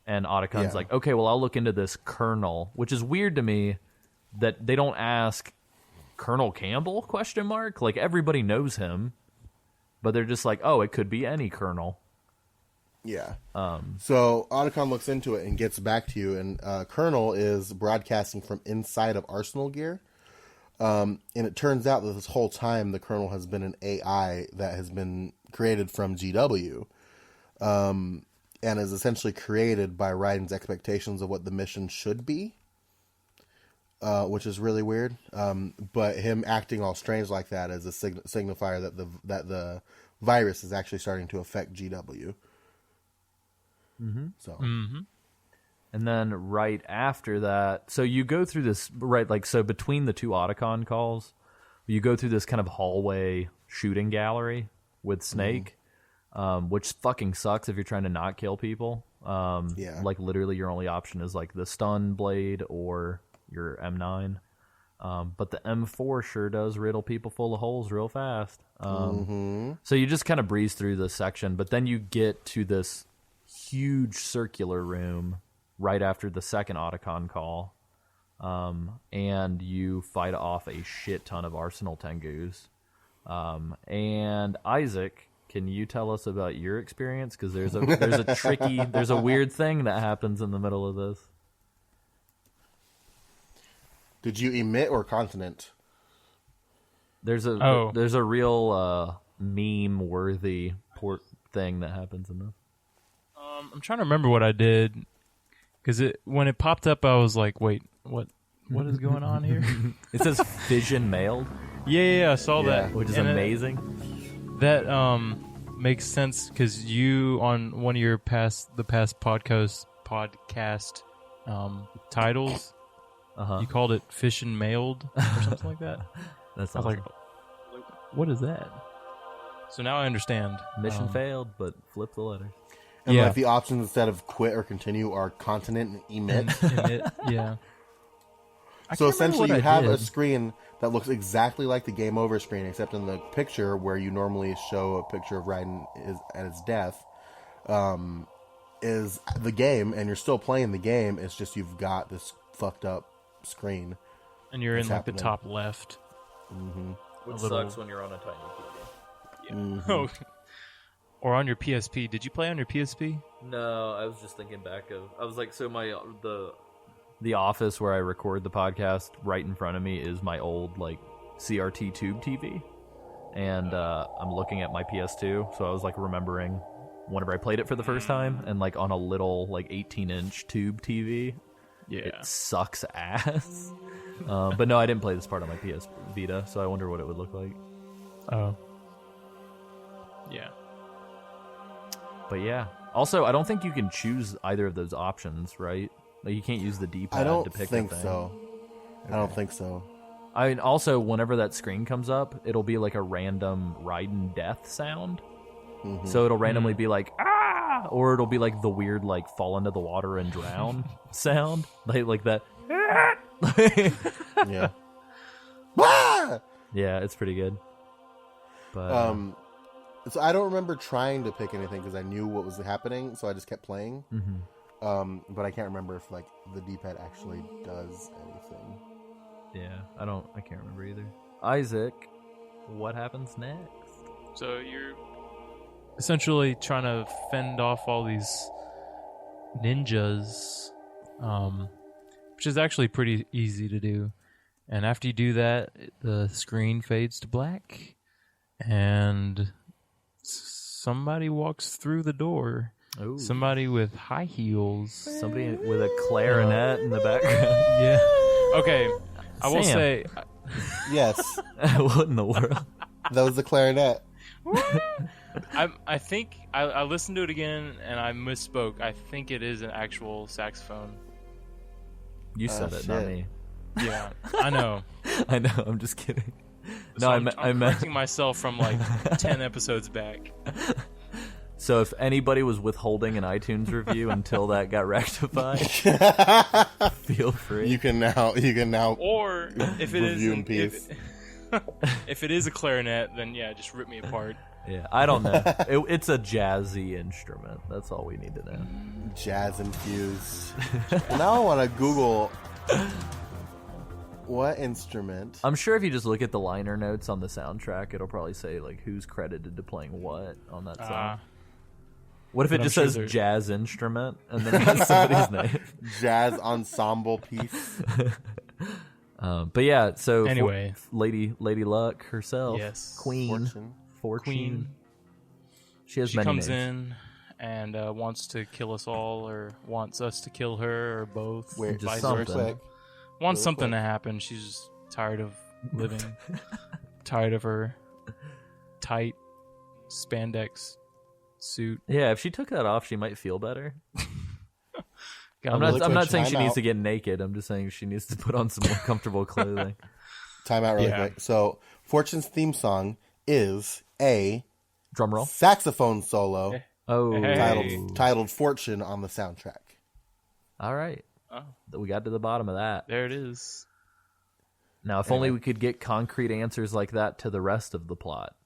And Otacon's Yeah. like, okay, well, I'll look into this Colonel, which is weird to me that they don't ask Colonel Campbell ? Like everybody knows him, but they're just like, oh, it could be any Colonel. Yeah. So Otacon looks into it and gets back to you, and Colonel is broadcasting from inside of Arsenal gear. And it turns out that this whole time the Colonel has been an AI that has been created from GW, and is essentially created by Raiden's expectations of what the mission should be, which is really weird. But him acting all strange like that is a signifier that the virus is actually starting to affect GW. So, And then right after that, so you go through this, right, like, so between the two Otacon calls, you go through this kind of hallway shooting gallery with Snake, which fucking sucks if you're trying to not kill people. Yeah. Like, literally your only option is, like, the stun blade or your M9. But the M4 sure does riddle people full of holes real fast. So you just kind of breeze through this section, but then you get to this huge circular room right after the second Otacon call, and you fight off a shit ton of Arsenal Tengus. And Isaac, can you tell us about your experience? Because there's a weird thing that happens in the middle of this. did you emit or continent? There's a real meme worthy port thing that happens in this. I'm trying to remember what I did, because when it popped up, I was like, "Wait, what is going on here?" It says fission mailed, Yeah, I saw that, which is and amazing. That makes sense because you on one of your past podcast titles, you called it "Fish and Mailed" or something like that. That's I was awesome. like, what is that? So now I understand. Mission failed, but flip the letters. And Yeah. like the options instead of quit or continue are continent and emit. Yeah. So can't remember essentially, what you I have a did. screen that looks exactly like the game over screen, except in the picture where you normally show a picture of Raiden at his death, is the game, and you're still playing the game. It's just you've got this fucked up screen. And you're in What's like happening? the top left. Which little- sucks when you're on a tiny TV. Oh. Or on your PSP. Did you play on your PSP? No, I was just thinking back of. I was like, so the office where I record the podcast, right in front of me is my old like CRT tube TV, and I'm looking at my PS2. So I was like remembering whenever I played it for the first time, and like on a little like 18-inch tube TV. Yeah. It sucks ass. But no, I didn't play this part on my PS Vita, so I wonder what it would look like. Oh. Yeah. But yeah. Also, I don't think you can choose either of those options, right? Like you can't use the D-pad I don't to pick think the thing. so. I don't think so. I mean, also, whenever that screen comes up, it'll be like a random Raiden death sound. So it'll randomly be like, ah! Or it'll be like the weird, like, fall into the water and drown sound. Like that. Yeah. Ah! Yeah, it's pretty good. But So I don't remember trying to pick anything because I knew what was happening, so I just kept playing. But I can't remember if like the D-pad actually does anything. yeah, I can't remember either. Isaac, what happens next? So you're essentially trying to fend off all these ninjas, which is actually pretty easy to do. And after you do that, the screen fades to black, and somebody walks through the door. Ooh. Somebody with high heels. Somebody with a clarinet in the background. Yeah. Okay. I will Sam. say, Yes, What in the world? that was the clarinet. I think I listened to it again and I misspoke. I think it is an actual saxophone. You said it, not shit. me. Yeah, I know. I know, I'm just kidding. So No, I'm I meant. correcting myself from like 10 episodes back. So if anybody was withholding an iTunes review until that got rectified, feel free. You can now. Or if it is Review in peace. if it is a clarinet, then yeah, just rip me apart. Yeah, I don't know. It's a jazzy instrument. That's all we need to know. Jazz infused. Now I want to Google what instrument. I'm sure if you just look at the liner notes on the soundtrack, it'll probably say like who's credited to playing what on that song. What if it but just I'm sure says there's- jazz instrument and then it has somebody's name? Jazz ensemble piece. But yeah, so Anyway. Lady Luck herself, Yes. Queen, Fortune. Queen. She has She many comes names. in and wants to kill us all, or wants us to kill her, or both. Wait, Just just something. quick. Wants real something quick. to happen. She's just tired of living. Tired of her tight spandex suit. Yeah, if she took that off, she might feel better. Got I'm a not. little- I'm not saying she time needs out. to get naked. I'm just saying she needs to put on some more comfortable clothing. Time out really Yeah. quick. So, Fortune's theme song is a Drum roll. saxophone solo Oh, Hey. titled Fortune on the soundtrack. all right. Oh, We got to the bottom of that. there it is. Now, if only we could get concrete answers like that to the rest of the plot.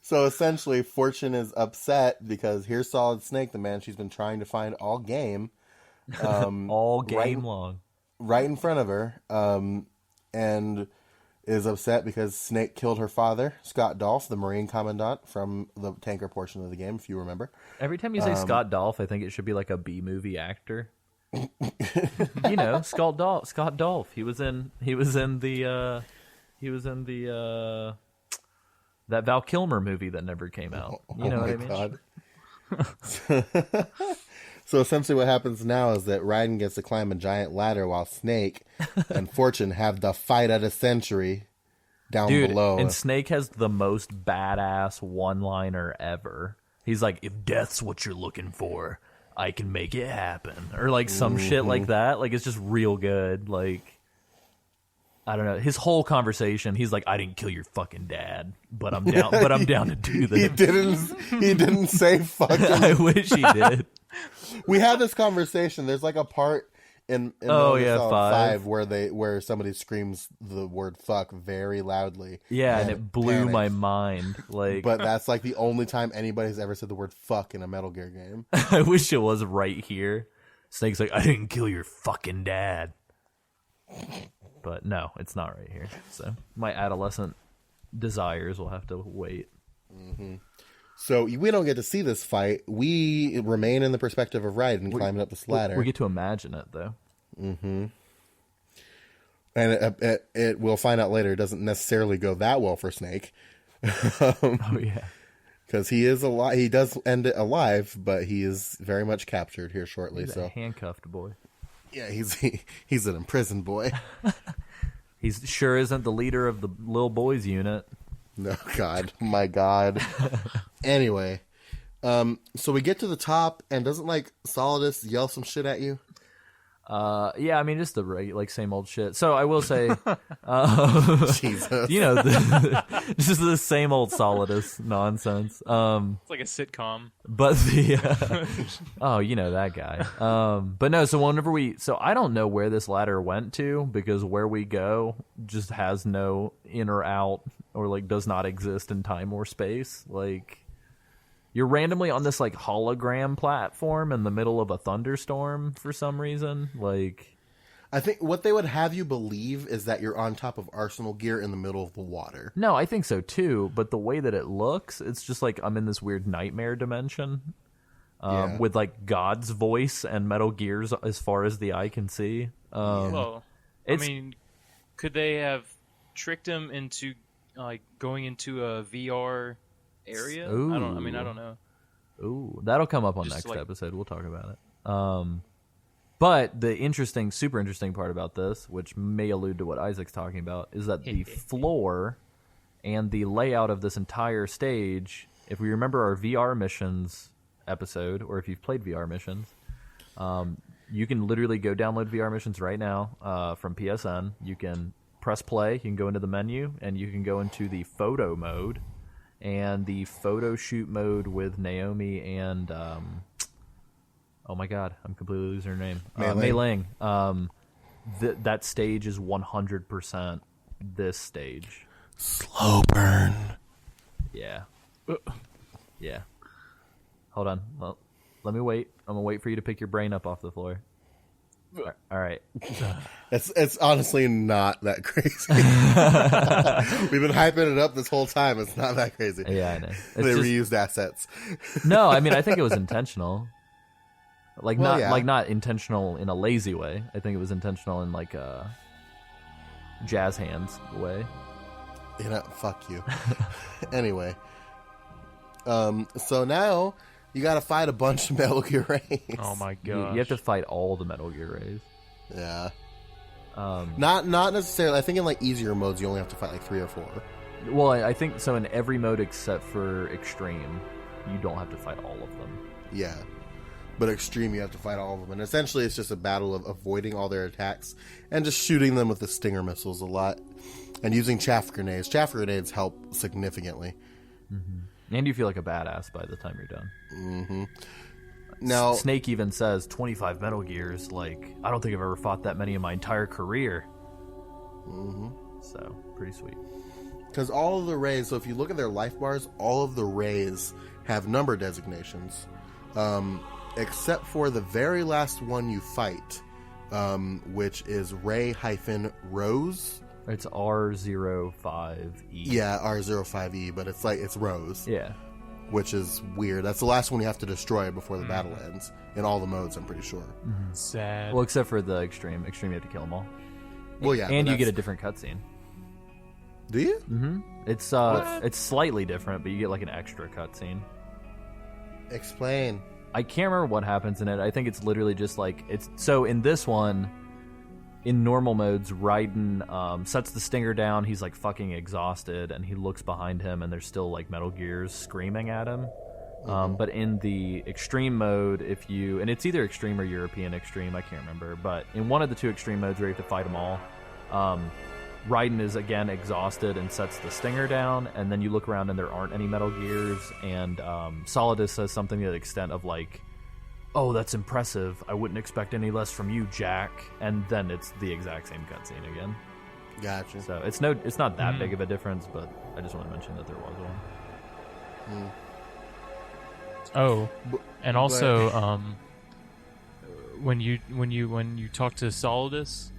So essentially, Fortune is upset because here's Solid Snake, the man she's been trying to find all game, All game right- long. right in front of her, and is upset because Snake killed her father, Scott Dolph, the Marine Commandant from the tanker portion of the game, if you remember. Every time you say Scott Dolph, I think it should be like a B movie actor. You know, Scott Dolph. Scott Dolph. He was in the that Val Kilmer movie that never came out. You know what I mean? God. So essentially what happens now is that Raiden gets to climb a giant ladder while Snake and Fortune have the fight of the century down Dude, below. and Snake has the most badass one-liner ever. He's like, if death's what you're looking for, I can make it happen. Or like some shit like that. Like, it's just real good. Like, I don't know. His whole conversation, he's like, I didn't kill your fucking dad, but I'm down but I'm down to do he this. didn't say fucking. I wish he did. We had this conversation. There's like a part in Oh, Metal Gear yeah, Solid 5. 5 where somebody screams the word fuck very loudly. Yeah, and it blew panics. my mind. Like, But that's like the only time anybody's ever said the word fuck in a Metal Gear game. I wish it was right here. Snake's like, I didn't kill your fucking dad. But no, it's not right here. So my adolescent desires will have to wait. So we don't get to see this fight. We remain in the perspective of Raiden climbing up this ladder. We get to imagine it, though. And it we'll find out later, it doesn't necessarily go that well for Snake. Oh, yeah. Because he is alive. He does end it alive, but he is very much captured here shortly. He's a So handcuffed boy. yeah, he's an imprisoned boy. He's sure isn't the leader of the little boys unit. No, God, my God. Anyway, so we get to the top, and doesn't like Solidus yell some shit at you? Yeah, I mean, just the like same old shit. So I will say, Jesus. you know, just the same old Solidus nonsense. It's like a sitcom. But the oh, you know that guy. But no, so so I don't know where this ladder went to, because where we go just has no in or out, or like does not exist in time or space. Like, you're randomly on this like hologram platform in the middle of a thunderstorm for some reason. Like, I think what they would have you believe is that you're on top of Arsenal gear in the middle of the water. no, I think so too. But the way that it looks, it's just like I'm in this weird nightmare dimension. Yeah. With like God's voice and Metal Gears as far as the eye can see. Well, I it's- mean, could they have tricked him into like going into a VR area? I don't know. Ooh, that'll come up on Just next like- episode. We'll talk about it. But the super interesting part about this, which may allude to what Isaac's talking about, is that the floor and the layout of this entire stage, if we remember our VR missions episode, or if you've played VR missions, you can literally go download VR missions right now from PSN. You can press play. You can go into the menu, and you can go into the photo mode, and the photo shoot mode with Naomi and oh my god, I'm completely losing her name. Mei Ling. That stage is 100% this stage. Slow burn. Yeah. Yeah. Hold on. Well, let me wait. I'm gonna wait for you to pick your brain up off the floor. All right. It's honestly not that crazy. We've been hyping it up this whole time. It's not that crazy. Yeah, I know. They reused assets. No, I mean I think it was intentional. Well, Not intentional in a lazy way. I think it was intentional in like a jazz hands way. Fuck you. Anyway. So now you got to fight a bunch of Metal Gear Rays. Oh my god! You have to fight all the Metal Gear Rays. Yeah. Not necessarily. I think in like easier modes, you only have to fight like 3 or 4. Well, I think so in every mode except for Extreme, you don't have to fight all of them. Yeah. But Extreme, you have to fight all of them. And essentially, it's just a battle of avoiding all their attacks and just shooting them with the Stinger missiles a lot. And using chaff grenades. Chaff grenades help significantly. Mm-hmm. And you feel like a badass by the time you're done. Mm-hmm. Now, Snake even says 25 Metal Gears. Like, I don't think I've ever fought that many in my entire career. Mm-hmm. So, pretty sweet. Because all of the Rays, so if you look at their life bars, all of the Rays have number designations. Except for the very last one you fight, which is Ray-Rose. It's R05E. Yeah, R05E, but it's Rose. Yeah. Which is weird. That's the last one you have to destroy before the battle ends. In all the modes, I'm pretty sure. Mm-hmm. Sad. Well, except for the Extreme. Extreme, you have to kill them all. Well, yeah. And you get a different cutscene. Do you? Mm-hmm. It's slightly different, but you get like an extra cutscene. Explain. I can't remember what happens in it. I think it's literally just like so in this one, in normal modes, Raiden sets the Stinger down. He's like fucking exhausted, and he looks behind him, and there's still like Metal Gears screaming at him. But in the Extreme mode, and it's either Extreme or European Extreme, I can't remember. But in one of the 2 Extreme modes where you have to fight them all, Raiden is again exhausted and sets the Stinger down, and then you look around and there aren't any Metal Gears, and Solidus says something to the extent of like, "Oh, that's impressive. I wouldn't expect any less from you, Jack." And then it's the exact same cutscene again. Gotcha. So it's not that big of a difference, but I just want to mention that there was one. Oh, and also, when you talk to Solidus,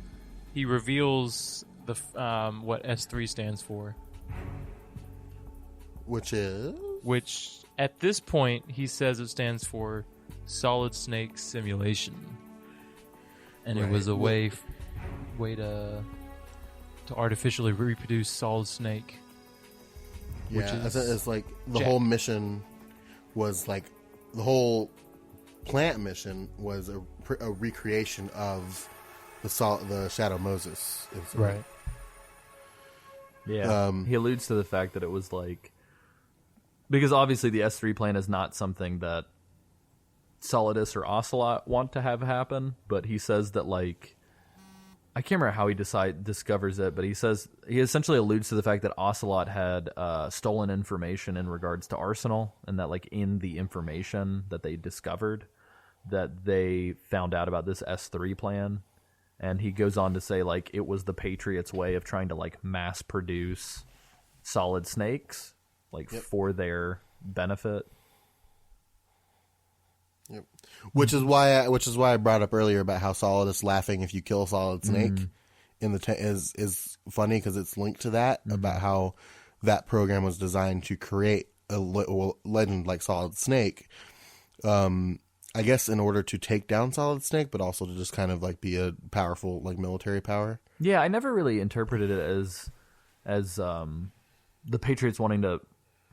he reveals the what S3 stands for, which at this point he says it stands for Solid Snake Simulation, and it was a way to artificially reproduce Solid Snake. Yeah, it's like the whole mission was like the whole plant mission was a recreation of the Shadow Moses incident. Right. Yeah. He alludes to the fact that it was like, because obviously the S3 plan is not something that Solidus or Ocelot want to have happen, but he says that like, I can't remember how he discovers it, but he essentially alludes to the fact that Ocelot had stolen information in regards to Arsenal, and that like in the information that they discovered, that they found out about this S3 plan. And he goes on to say, like, it was the Patriots' way of trying to, like, mass produce Solid Snakes, like, for their benefit. Yep. Which is why I brought up earlier about how Solidus laughing if you kill Solid Snake in the is funny, because it's linked to that, about how that program was designed to create a legend like Solid Snake. I guess in order to take down Solid Snake, but also to just kind of like be a powerful like military power. Yeah, I never really interpreted it as the Patriots wanting to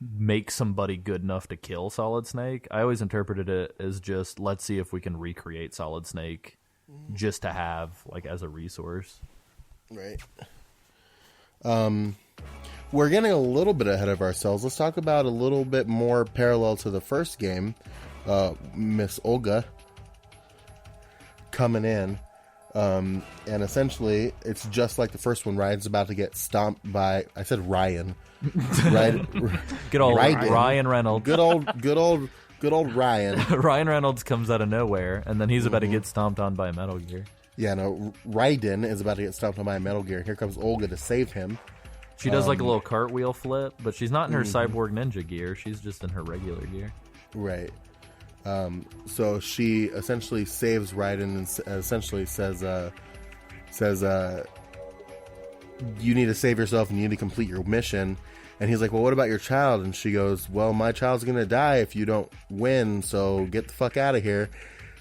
make somebody good enough to kill Solid Snake. I always interpreted it as just, let's see if we can recreate Solid Snake just to have like as a resource. Right. We're getting a little bit ahead of ourselves. Let's talk about a little bit more parallel to the first game. Miss Olga coming in. And essentially, it's just like the first one. Ryan's about to get stomped by, I said Ryan. Right? Good old Raiden. Ryan Reynolds. Good old Ryan. Ryan Reynolds comes out of nowhere, and then he's about to get stomped on by Metal Gear. Yeah, no, Raiden is about to get stomped on by Metal Gear. Here comes Olga to save him. She does like a little cartwheel flip, but she's not in her cyborg ninja gear. She's just in her regular gear. Right. So she essentially saves Raiden and essentially says, you need to save yourself and you need to complete your mission. And he's like, well, what about your child? And she goes, well, my child's going to die if you don't win, so get the fuck out of here.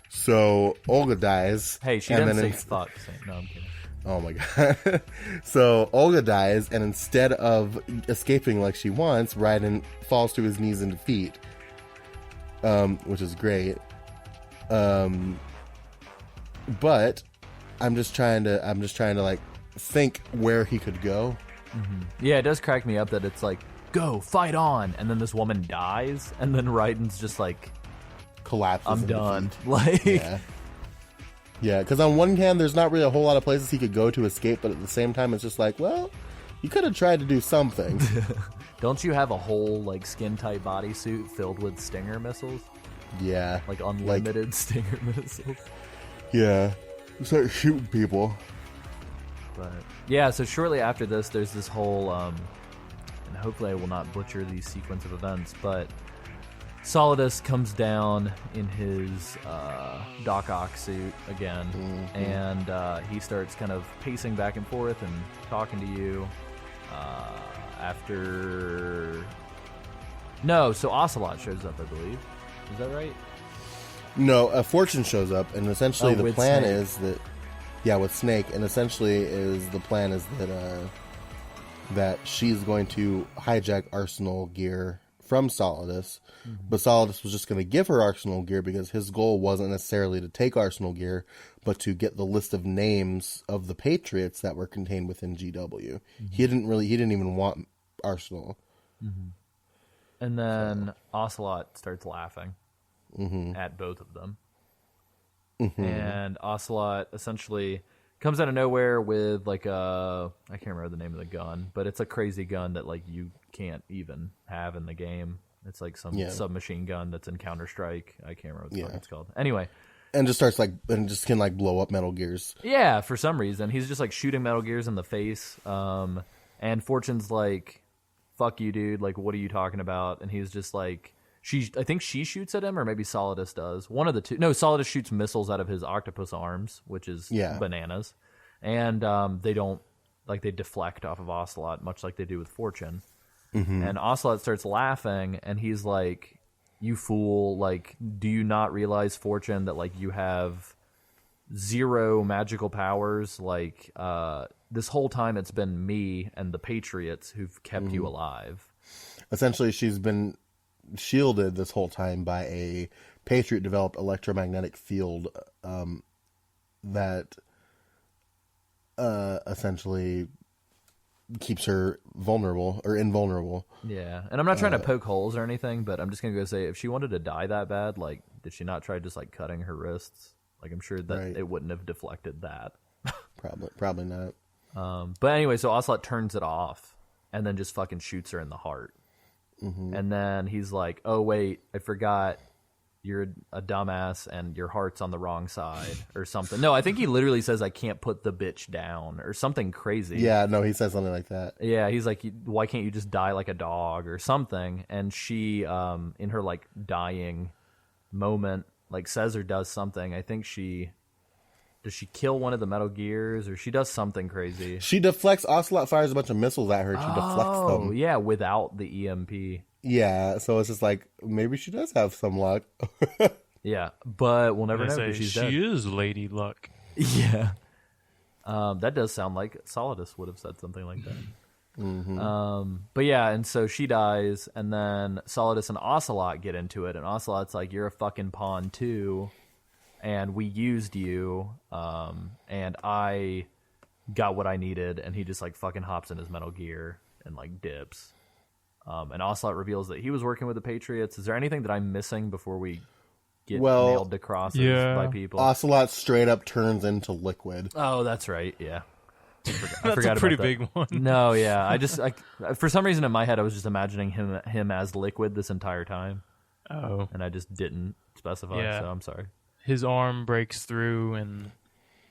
So Olga dies. Hey, she didn't say fuck. No, I'm kidding. Oh my god. So Olga dies, and instead of escaping like she wants, Raiden falls to his knees in defeat. Which is great. But I'm just trying to like think where he could go. Mm-hmm. Yeah, it does crack me up that it's like, go, fight on, and then this woman dies, and then Raiden's just like, collapses. I'm done. Like, yeah, because on one hand, there's not really a whole lot of places he could go to escape, but at the same time, it's just like, well, you could have tried to do something. Don't you have a whole like skin tight bodysuit filled with Stinger missiles? Yeah, like unlimited Stinger missiles. Yeah, start shooting people. But yeah, so shortly after this, there's this whole, and hopefully I will not butcher the sequence of events, but Solidus comes down in his Doc Ock suit again, and he starts kind of pacing back and forth and talking to you. So Ocelot shows up, I believe. Is that right? No, Fortune shows up, and essentially the plan Snake. is that, yeah, with Snake, and essentially the plan is that she's going to hijack Arsenal gear from Solidus, but Solidus was just going to give her Arsenal gear because his goal wasn't necessarily to take Arsenal gear, but to get the list of names of the Patriots that were contained within GW. He didn't even want Arsenal. And then Ocelot starts laughing at both of them. And Ocelot essentially comes out of nowhere with like I can't remember the name of the gun, but it's a crazy gun that like you can't even have in the game. It's like some submachine gun that's in Counter-Strike. I can't remember what the fuck it's called. Anyway. And just can like blow up Metal Gears. Yeah, for some reason. He's just like shooting Metal Gears in the face. And Fortune's like, fuck you, dude. Like, what are you talking about? And he's just like, I think she shoots at him, or maybe Solidus does. One of the two. No, Solidus shoots missiles out of his octopus arms, which is bananas. And they deflect off of Ocelot, much like they do with Fortune. And Ocelot starts laughing, and he's like, you fool, like, do you not realize, Fortune, that like you have 0 magical powers? Like, this whole time it's been me and the Patriots who've kept you alive. Essentially, she's been shielded this whole time by a Patriot developed electromagnetic field that essentially keeps her vulnerable or invulnerable. Yeah, and I'm not trying to poke holes or anything, but I'm just gonna go say, if she wanted to die that bad, like, did she not try just like cutting her wrists? Like, I'm sure that it wouldn't have deflected that. Probably not. But anyway, so Ocelot turns it off and then just fucking shoots her in the heart. And then he's like, oh wait, I forgot, you're a dumbass and your heart's on the wrong side or something. No, I think he literally says, I can't put the bitch down or something crazy. Yeah, no, he says something like that. Yeah, he's like, why can't you just die like a dog or something? And she, in her like dying moment, like says or does something. I think does she kill one of the Metal Gears, or she does something crazy? She deflects. Ocelot fires a bunch of missiles at her. She deflects them. Oh, yeah, without the EMP. Yeah, so it's just like, maybe she does have some luck. Yeah, but we'll never know because she's dead. She is Lady Luck. Yeah. That does sound like Solidus would have said something like that. But yeah, and so she dies, and then Solidus and Ocelot get into it, and Ocelot's like, you're a fucking pawn too, and we used you, and I got what I needed, and he just like fucking hops in his Metal Gear and like dips. And Ocelot reveals that he was working with the Patriots. Is there anything that I'm missing before we get Well, nailed to crosses yeah. by people. Ocelot straight up turns into liquid. Oh, that's right. Yeah. I That's forgot a pretty about that. big one. No, yeah. I for some reason in my head I was just imagining him as liquid this entire time, Oh, and I just didn't specify. Yeah. So I'm sorry. his arm breaks through and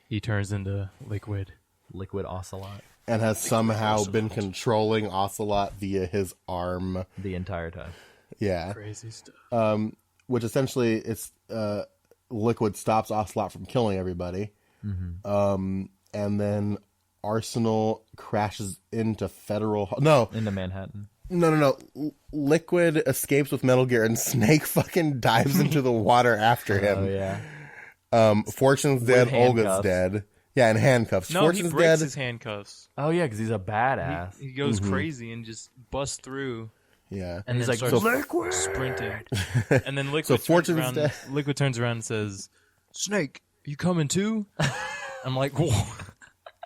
he turns into liquid. Liquid Ocelot And has somehow been controlling Ocelot via his arm. the entire time. Yeah. Crazy stuff. Which essentially it's Liquid stops Ocelot from killing everybody. And then Arsenal crashes into Federal. No, Into Manhattan. no. Liquid escapes with Metal Gear, and Snake fucking dives into the water after him. Oh yeah. Fortune's dead. Olga's handcuffs. dead. Yeah, in handcuffs. No, Fortune's he breaks dead. his handcuffs. Oh yeah, because he's a badass. He goes crazy and just busts through. Yeah. And he's then like, starts "Liquid!" sprinting. And then Liquid So turns Fortune's around. dead. Liquid turns around and says, "Snake, you coming too?" I'm like, "Whoa."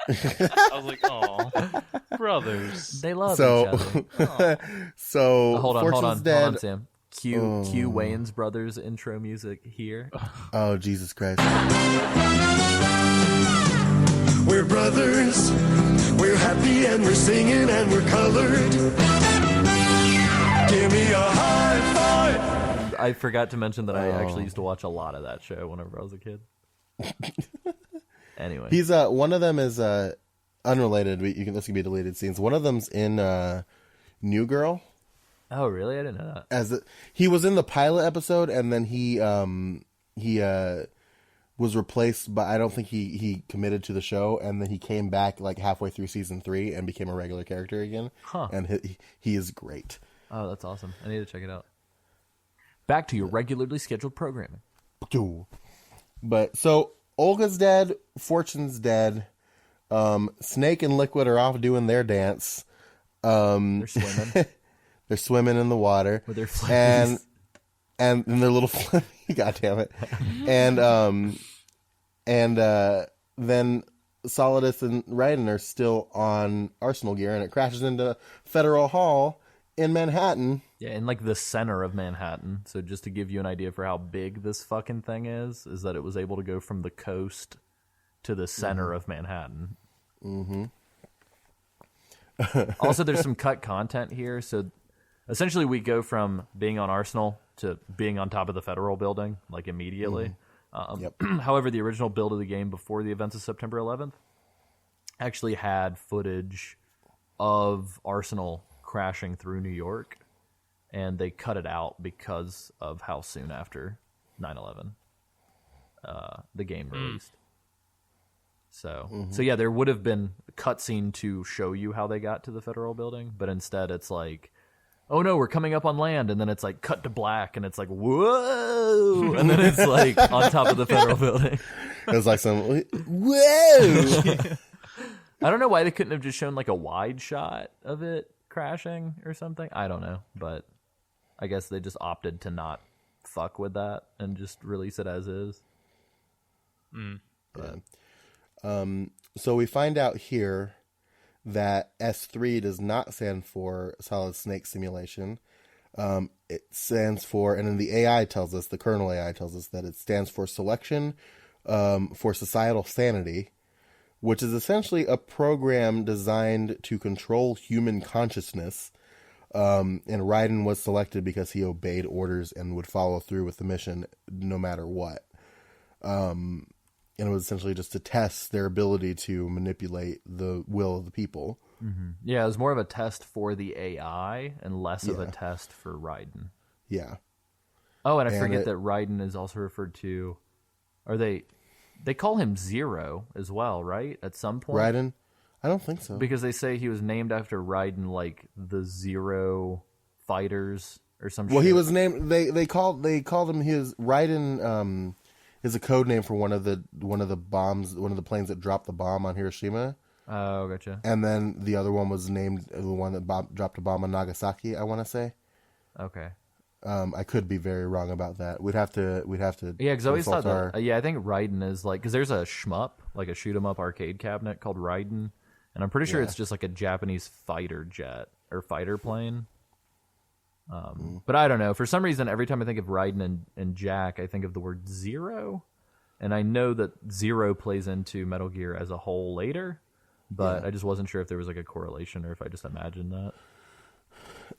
I was like, "Oh, brothers." They love So, each other. so Hold on, Fortune's hold on, dead. Sam. Cue Wayne's Brothers intro music here. Oh, Jesus Christ. We're brothers, we're happy and we're singing and we're colored. Give me a high five. I forgot to mention that I actually used to watch a lot of that show whenever I was a kid. Anyway, He's one of them is unrelated. This can be deleted scenes. One of them's in New Girl. oh really? I didn't know that. He was in the pilot episode, and then he was replaced, but I don't think he committed to the show, and then he came back like halfway through season 3 and became a regular character again. Huh. And he is great. Oh, that's awesome. I need to check it out. Back to your regularly scheduled programming. But so Olga's dead, Fortune's dead. Snake and Liquid are off doing their dance. They're swimming They're swimming in the water with their and flippies. and their little God damn it. And then Solidus and Raiden are still on Arsenal gear, and it crashes into Federal Hall in Manhattan. Yeah, in like the center of Manhattan. So just to give you an idea for how big this fucking thing is that it was able to go from the coast to the center of Manhattan. Also, there's some cut content here. So essentially we go from being on Arsenal to being on top of the Federal building, like immediately. However, the original build of the game before the events of September 11th actually had footage of Arsenal crashing through New York, and they cut it out because of how soon after 9/11 the game released. So yeah, there would have been a cutscene to show you how they got to the Federal building, but instead it's like, oh no, we're coming up on land, and then it's like cut to black, and it's like, whoa, and then it's like on top of the Federal building. It was like some whoa. I don't know why they couldn't have just shown like a wide shot of it crashing or something. I don't know, but I guess they just opted to not fuck with that and just release it as is. So we find out here that S3 does not stand for Solid Snake Simulation. It stands for, and then the AI tells us, the kernel AI tells us that it stands for Selection for Societal Sanity, which is essentially a program designed to control human consciousness. And Raiden was selected because he obeyed orders and would follow through with the mission no matter what. And it was essentially just to test their ability to manipulate the will of the people. Yeah, it was more of a test for the AI and less of a test for Raiden. Yeah. Oh, and I And forget that Raiden is also referred to, or they call him Zero as well, right? At some point. Raiden? I don't think so. Because they say he was named after Raiden, like the Zero fighters or some shit. Well, he was named. They called him his Raiden. Is a code name for one of the bombs, one of the planes that dropped the bomb on Hiroshima. Oh, gotcha. And then the other one was named the one that dropped a bomb on Nagasaki, I want to say. Okay. I could be very wrong about that. We'd have to. Yeah, because I always thought consult that. Yeah, I think Raiden is like, because there's a shmup, like a shoot 'em up arcade cabinet called Raiden, and I'm pretty sure it's just like a Japanese fighter jet or fighter plane. But I don't know. For some reason, every time I think of Raiden and Jack, I think of the word zero. And I know that zero plays into Metal Gear as a whole later, but I just wasn't sure if there was like a correlation or if I just imagined that.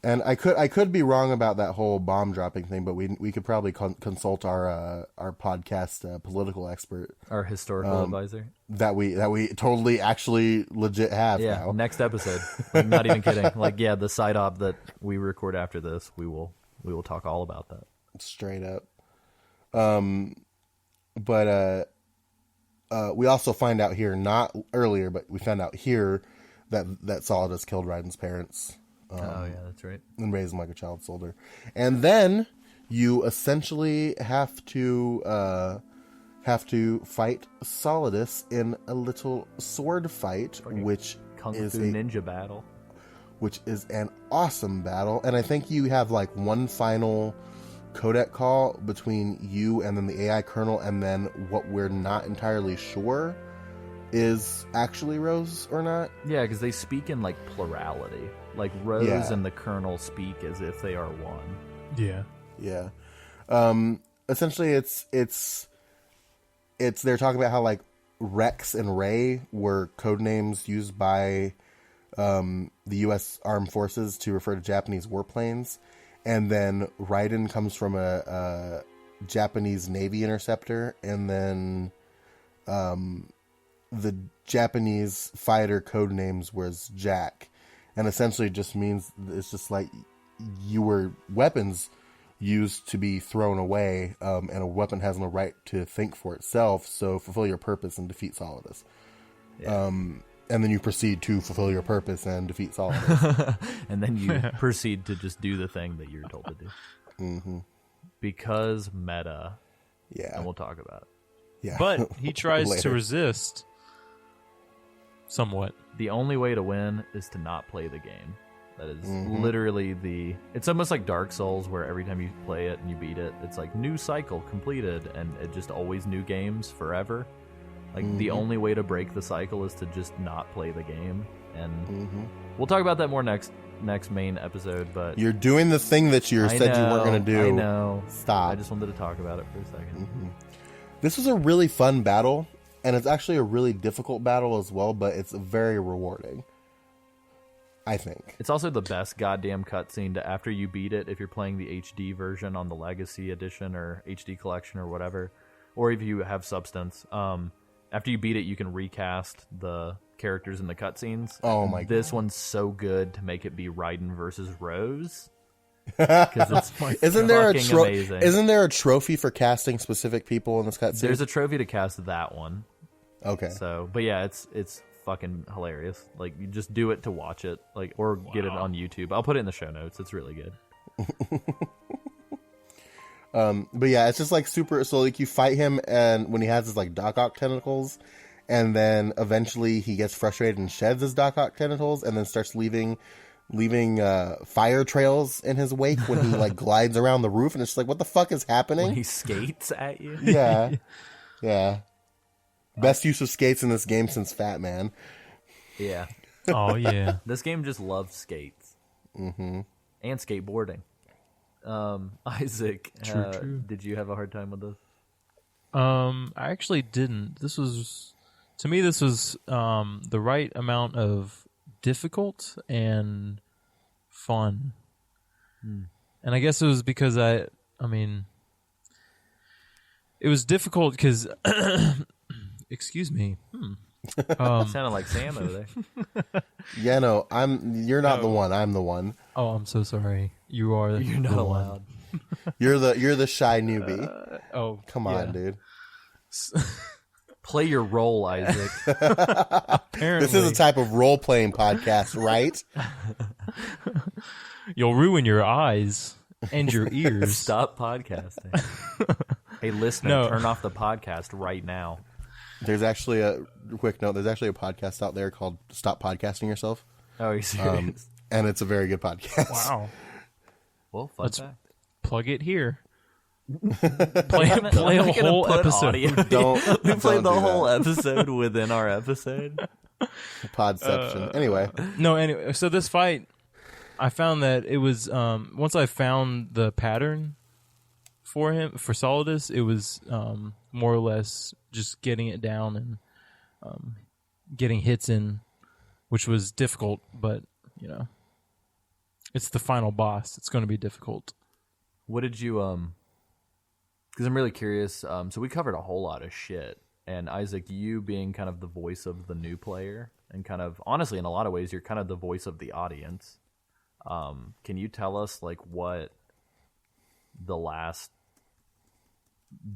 And I could be wrong about that whole bomb dropping thing, but we could probably consult our podcast political expert, Our historical advisor. that we totally actually legit have Yeah, now. next episode. Like, not even kidding. Like, yeah, the side op that we record after this, we will talk all about that. Straight up. But we also find out here, not earlier, but we found out here that Solidus killed Raiden's parents. Oh yeah, that's right. And raised him like a child soldier. And then you essentially have to fight Solidus in a little sword fight, which Kung is Fu ninja battle. which is an awesome battle. And I think you have like one final codec call between you and then the AI kernel, and then what we're not entirely sure is actually Rose or not. Yeah, because they speak in like plurality. Like Rose and the Colonel speak as if they are one. Yeah. Yeah. Essentially it's they're talking about how like Rex and Ray were code names used by the US Armed Forces to refer to Japanese warplanes, and then Raiden comes from a Japanese Navy interceptor, and then the Japanese fighter code names was Jack. And essentially just means it's just like you were weapons used to be thrown away, and a weapon has no right to think for itself, so fulfill your purpose and defeat Solidus. Yeah. And then you proceed to fulfill your purpose and defeat Solidus. And then you proceed to just do the thing that you're told to do. Mm-hmm. Because meta. Yeah. And we'll talk about it. Yeah. But he tries to Later. resist somewhat. The only way to win is to not play the game. That is literally it's almost like Dark Souls, where every time you play it and you beat it, it's like new cycle completed, and it just always new games forever. Like the only way to break the cycle is to just not play the game. And we'll talk about that more next main episode, but You're doing the thing that you said you weren't going to do. I know. Stop. I just wanted to talk about it for a second. This was a really fun battle, and it's actually a really difficult battle as well, but it's very rewarding, I think. It's also the best goddamn cutscene to after you beat it, if you're playing the HD version on the Legacy Edition or HD Collection or whatever, or if you have Substance. After you beat it, you can recast the characters in the cutscenes. Oh my This one's so good to make it be Raiden versus Rose. Because it's Isn't there amazing. Isn't there a trophy for casting specific people in this cutscene? There's a trophy to cast that one. Okay. So, but yeah, it's fucking hilarious. Like, you just do it to watch it, like, or get it on YouTube. I'll put it in the show notes. It's really good. But yeah, it's just like super. So like you fight him, and when he has his like Doc Ock tentacles, and then eventually he gets frustrated and sheds his Doc Ock tentacles, and then starts leaving fire trails in his wake when he like glides around the roof, and it's just like, what the fuck is happening? When he skates at you. Yeah, yeah. Best use of skates in this game since Fat Man. Yeah. Oh yeah. This game just loves skates. And skateboarding. Isaac, True. did you have a hard time with this? I actually didn't. This was the right amount of difficult and fun. And I guess it was because it was difficult because excuse me. Sounded like Sam over there. Yeah, no, you're not the one. I'm the one. Oh, I'm so sorry. You're not allowed. You're the shy newbie. Come on, dude. Play your role, Isaac. Apparently, This is a type of role playing podcast, right? you'll ruin your eyes and your ears. Stop podcasting. Hey, listener, No. turn off the podcast right now. There's actually a quick note. There's actually a podcast out there called "Stop Podcasting Yourself," Oh, are you serious? and it's a very good podcast. Wow. Well, fun fact. Plug it here. Play a whole episode. Don't We played don't the do whole that. episode within our episode. Podception. Anyway, No, anyway, so this fight, I found that it was once I found the pattern for Solidus, it was more or less just getting it down and getting hits in, which was difficult, but it's the final boss. It's going to be difficult. What did you because I'm really curious. So we covered a whole lot of shit, and Isaac, you being kind of the voice of the new player, and kind of honestly, in a lot of ways, you're kind of the voice of the audience. Can you tell us like what the last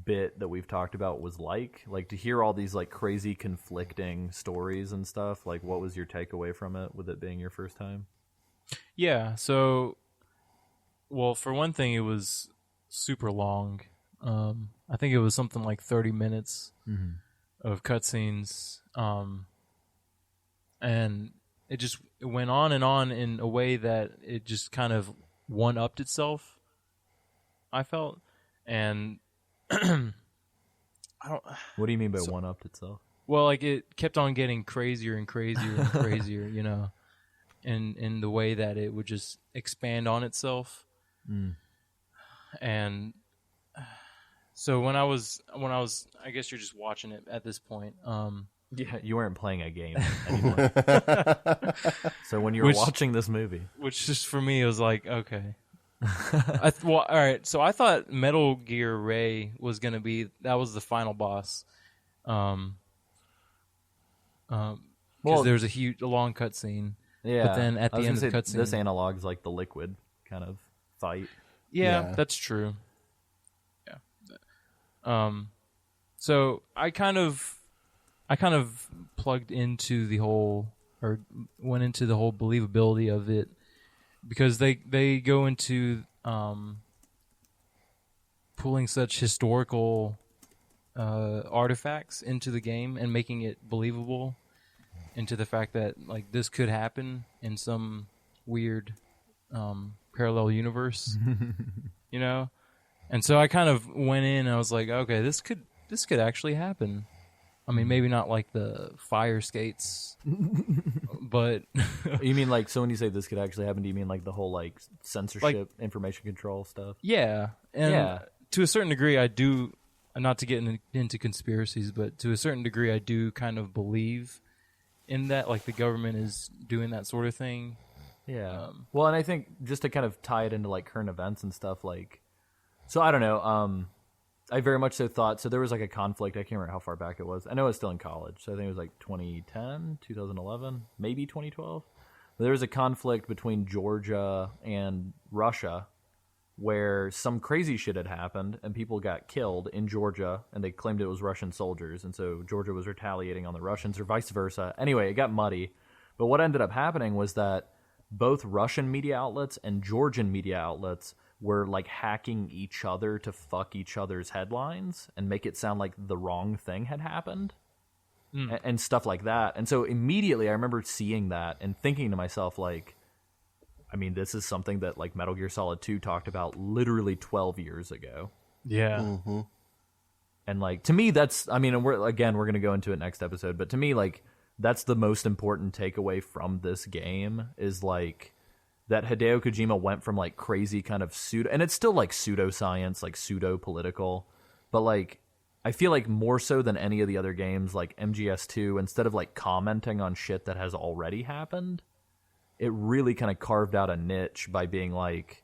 bit that we've talked about was like to hear all these like crazy conflicting stories and stuff? Like, what was your takeaway from it, with it being your first time? Yeah, so well, for one thing, it was super long. I think it was something like 30 minutes of cutscenes, and it went on and on in a way that it just kind of one-upped itself, I felt. And I don't. What do you mean by one-upped itself? Well, like it kept on getting crazier and crazier and crazier, in the way that it would just expand on itself. And so when I was, I guess you're just watching it at this point. Yeah, you weren't playing a game anymore. So when you were watching this movie, which just for me, it was like, okay. All right. So I thought Metal Gear Ray was gonna be that was the final boss. Because there's a long cutscene. Yeah, but then at the end of the cutscene, this analog's like the Liquid kind of fight. Yeah, that's true. Yeah. So I kind of plugged into the whole, or went into the whole believability of it, because they go into pulling such historical artifacts into the game and making it believable, into the fact that like this could happen in some weird parallel universe, And so I kind of went in and I was like, okay, this could actually happen. I mean, maybe not like the fire skates, but you mean like, so when you say this could actually happen, do you mean like the whole like censorship, information control stuff? Yeah. And to a certain degree, I do, not to get into conspiracies, but to a certain degree, I do kind of believe in that, like the government is doing that sort of thing. Yeah. Well, and I think just to kind of tie it into like current events and stuff, like, so I don't know. I very much so thought, so there was like a conflict. I can't remember how far back it was. I know I was still in college, so I think it was like 2010, 2011, maybe 2012. But there was a conflict between Georgia and Russia where some crazy shit had happened and people got killed in Georgia, and they claimed it was Russian soldiers, and so Georgia was retaliating on the Russians or vice versa. Anyway, it got muddy. But what ended up happening was that both Russian media outlets and Georgian media outlets were like hacking each other to fuck each other's headlines and make it sound like the wrong thing had happened and stuff like that. And so immediately I remember seeing that and thinking to myself, like, I mean, this is something that like Metal Gear Solid 2 talked about literally 12 years ago. Yeah. Mm-hmm. And like, to me, that's, I mean, we're going to go into it next episode, but to me, like, that's the most important takeaway from this game, is like that Hideo Kojima went from like crazy kind of pseudo, and it's still like pseudoscience, like pseudo political, but like I feel like more so than any of the other games, like MGS2, instead of like commenting on shit that has already happened, it really kind of carved out a niche by being like,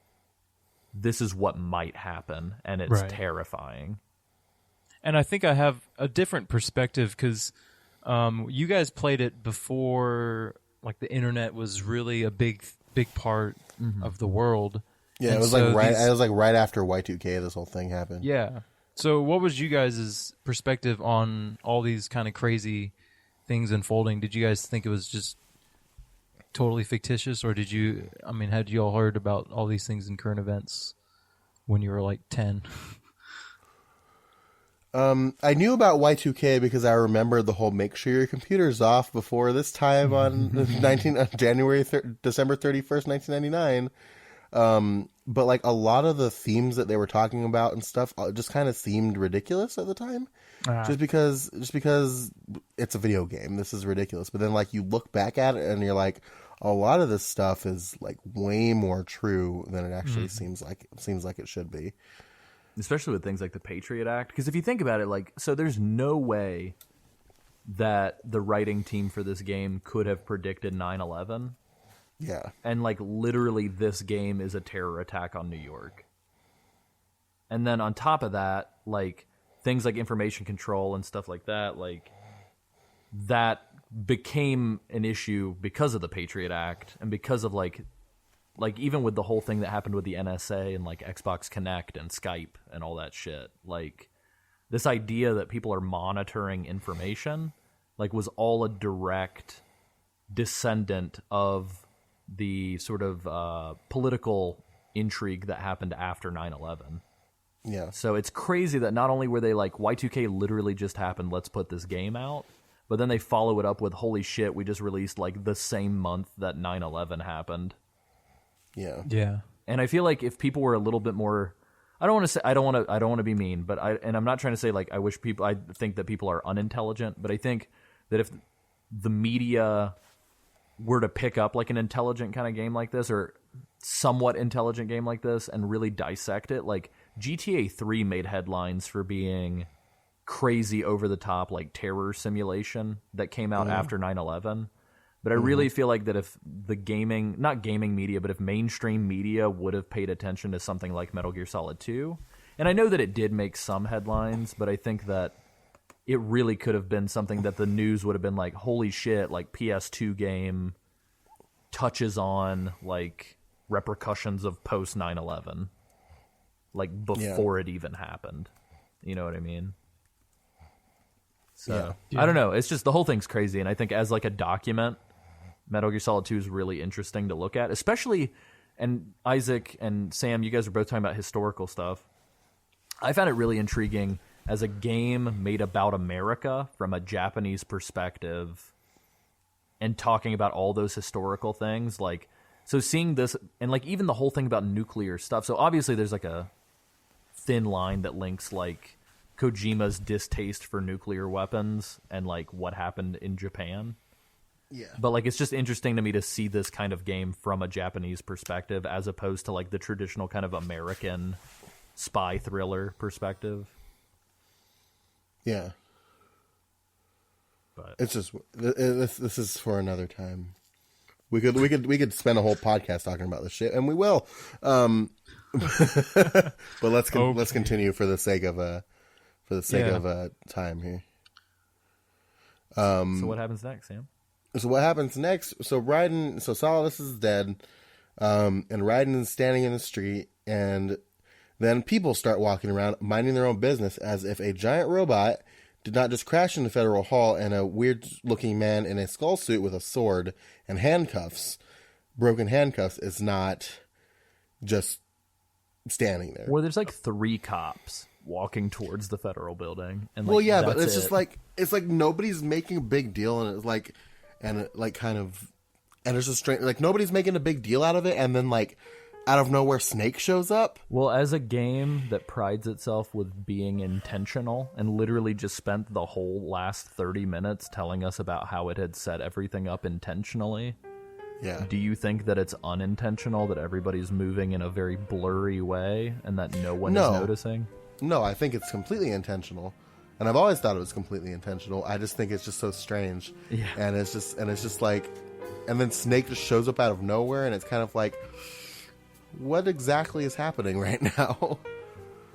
this is what might happen, and it's terrifying. And I think I have a different perspective because you guys played it before, like the internet was really a big part of the world. Yeah, and it was so it was like right after Y2K this whole thing happened. Yeah. So what was you guys' perspective on all these kind of crazy things unfolding? Did you guys think it was just totally fictitious, or had you all heard about all these things in current events when you were like 10? I knew about Y2K because I remembered the whole make sure your computer's off before this time on December 31st, 1999. But like a lot of the themes that they were talking about and stuff just kind of seemed ridiculous at the time. Just because it's a video game, this is ridiculous. But then like you look back at it and you're like, a lot of this stuff is like way more true than it actually seems like it should be. Especially with things like the Patriot Act, because if you think about it, like, so there's no way that the writing team for this game could have predicted 9/11. Yeah. And like literally this game is a terror attack on New York. And then on top of that, like things like information control and stuff like that, like that became an issue because of the Patriot Act and because of like even with the whole thing that happened with the NSA and like Xbox Connect and Skype and all that shit, like this idea that people are monitoring information like was all a direct descendant of the sort of political intrigue that happened after 9/11. Yeah. So it's crazy that not only were they like, Y2K literally just happened, let's put this game out, but then they follow it up with, holy shit, we just released like the same month that 9/11 happened. Yeah. Yeah. And I feel like if people were a little bit more, I don't want to be mean, but I'm not trying to say like I think that people are unintelligent, but I think that if the media were to pick up like an intelligent kind of game like this or somewhat intelligent game like this and really dissect it, like GTA 3 made headlines for being crazy over the top like terror simulation that came out after 9/11. But I really feel like that if the not gaming media, but if mainstream media would have paid attention to something like Metal Gear Solid 2, and I know that it did make some headlines, but I think that it really could have been something that the news would have been like, holy shit, like PS2 game touches on like repercussions of post 9/11, like before it even happened. You know what I mean? So I don't know. It's just the whole thing's crazy, and I think as like a document, Metal Gear Solid 2 is really interesting to look at, especially. And Isaac and Sam, you guys are both talking about historical stuff. I found it really intriguing as a game made about America from a Japanese perspective and talking about all those historical things. Like, so seeing this and like even the whole thing about nuclear stuff. So obviously there's like a thin line that links like Kojima's distaste for nuclear weapons and like what happened in Japan. Yeah. But like it's just interesting to me to see this kind of game from a Japanese perspective as opposed to like the traditional kind of American spy thriller perspective. Yeah. But it's just this is for another time. We could spend a whole podcast talking about this shit, and we will. But let's continue for the sake of time here. So what happens next, Sam? So what happens next? So Solidus is dead, and Raiden is standing in the street, and then people start walking around minding their own business as if a giant robot did not just crash into Federal Hall and a weird-looking man in a skull suit with a sword and broken handcuffs, is not just standing there. Where there's like 3 cops walking towards the Federal building. And like, well, yeah, but it's just like, it's like nobody's making a big deal, and it's like, and it's just strange, like nobody's making a big deal out of it, and then like out of nowhere Snake shows up. Well, as a game that prides itself with being intentional and literally just spent the whole last 30 minutes telling us about how it had set everything up intentionally. Yeah. Do you think that it's unintentional, that everybody's moving in a very blurry way and that no one is noticing? No, I think it's completely intentional. And I've always thought it was completely intentional. I just think it's just so strange. Yeah. And it's just like, and then Snake just shows up out of nowhere, and it's kind of like, what exactly is happening right now?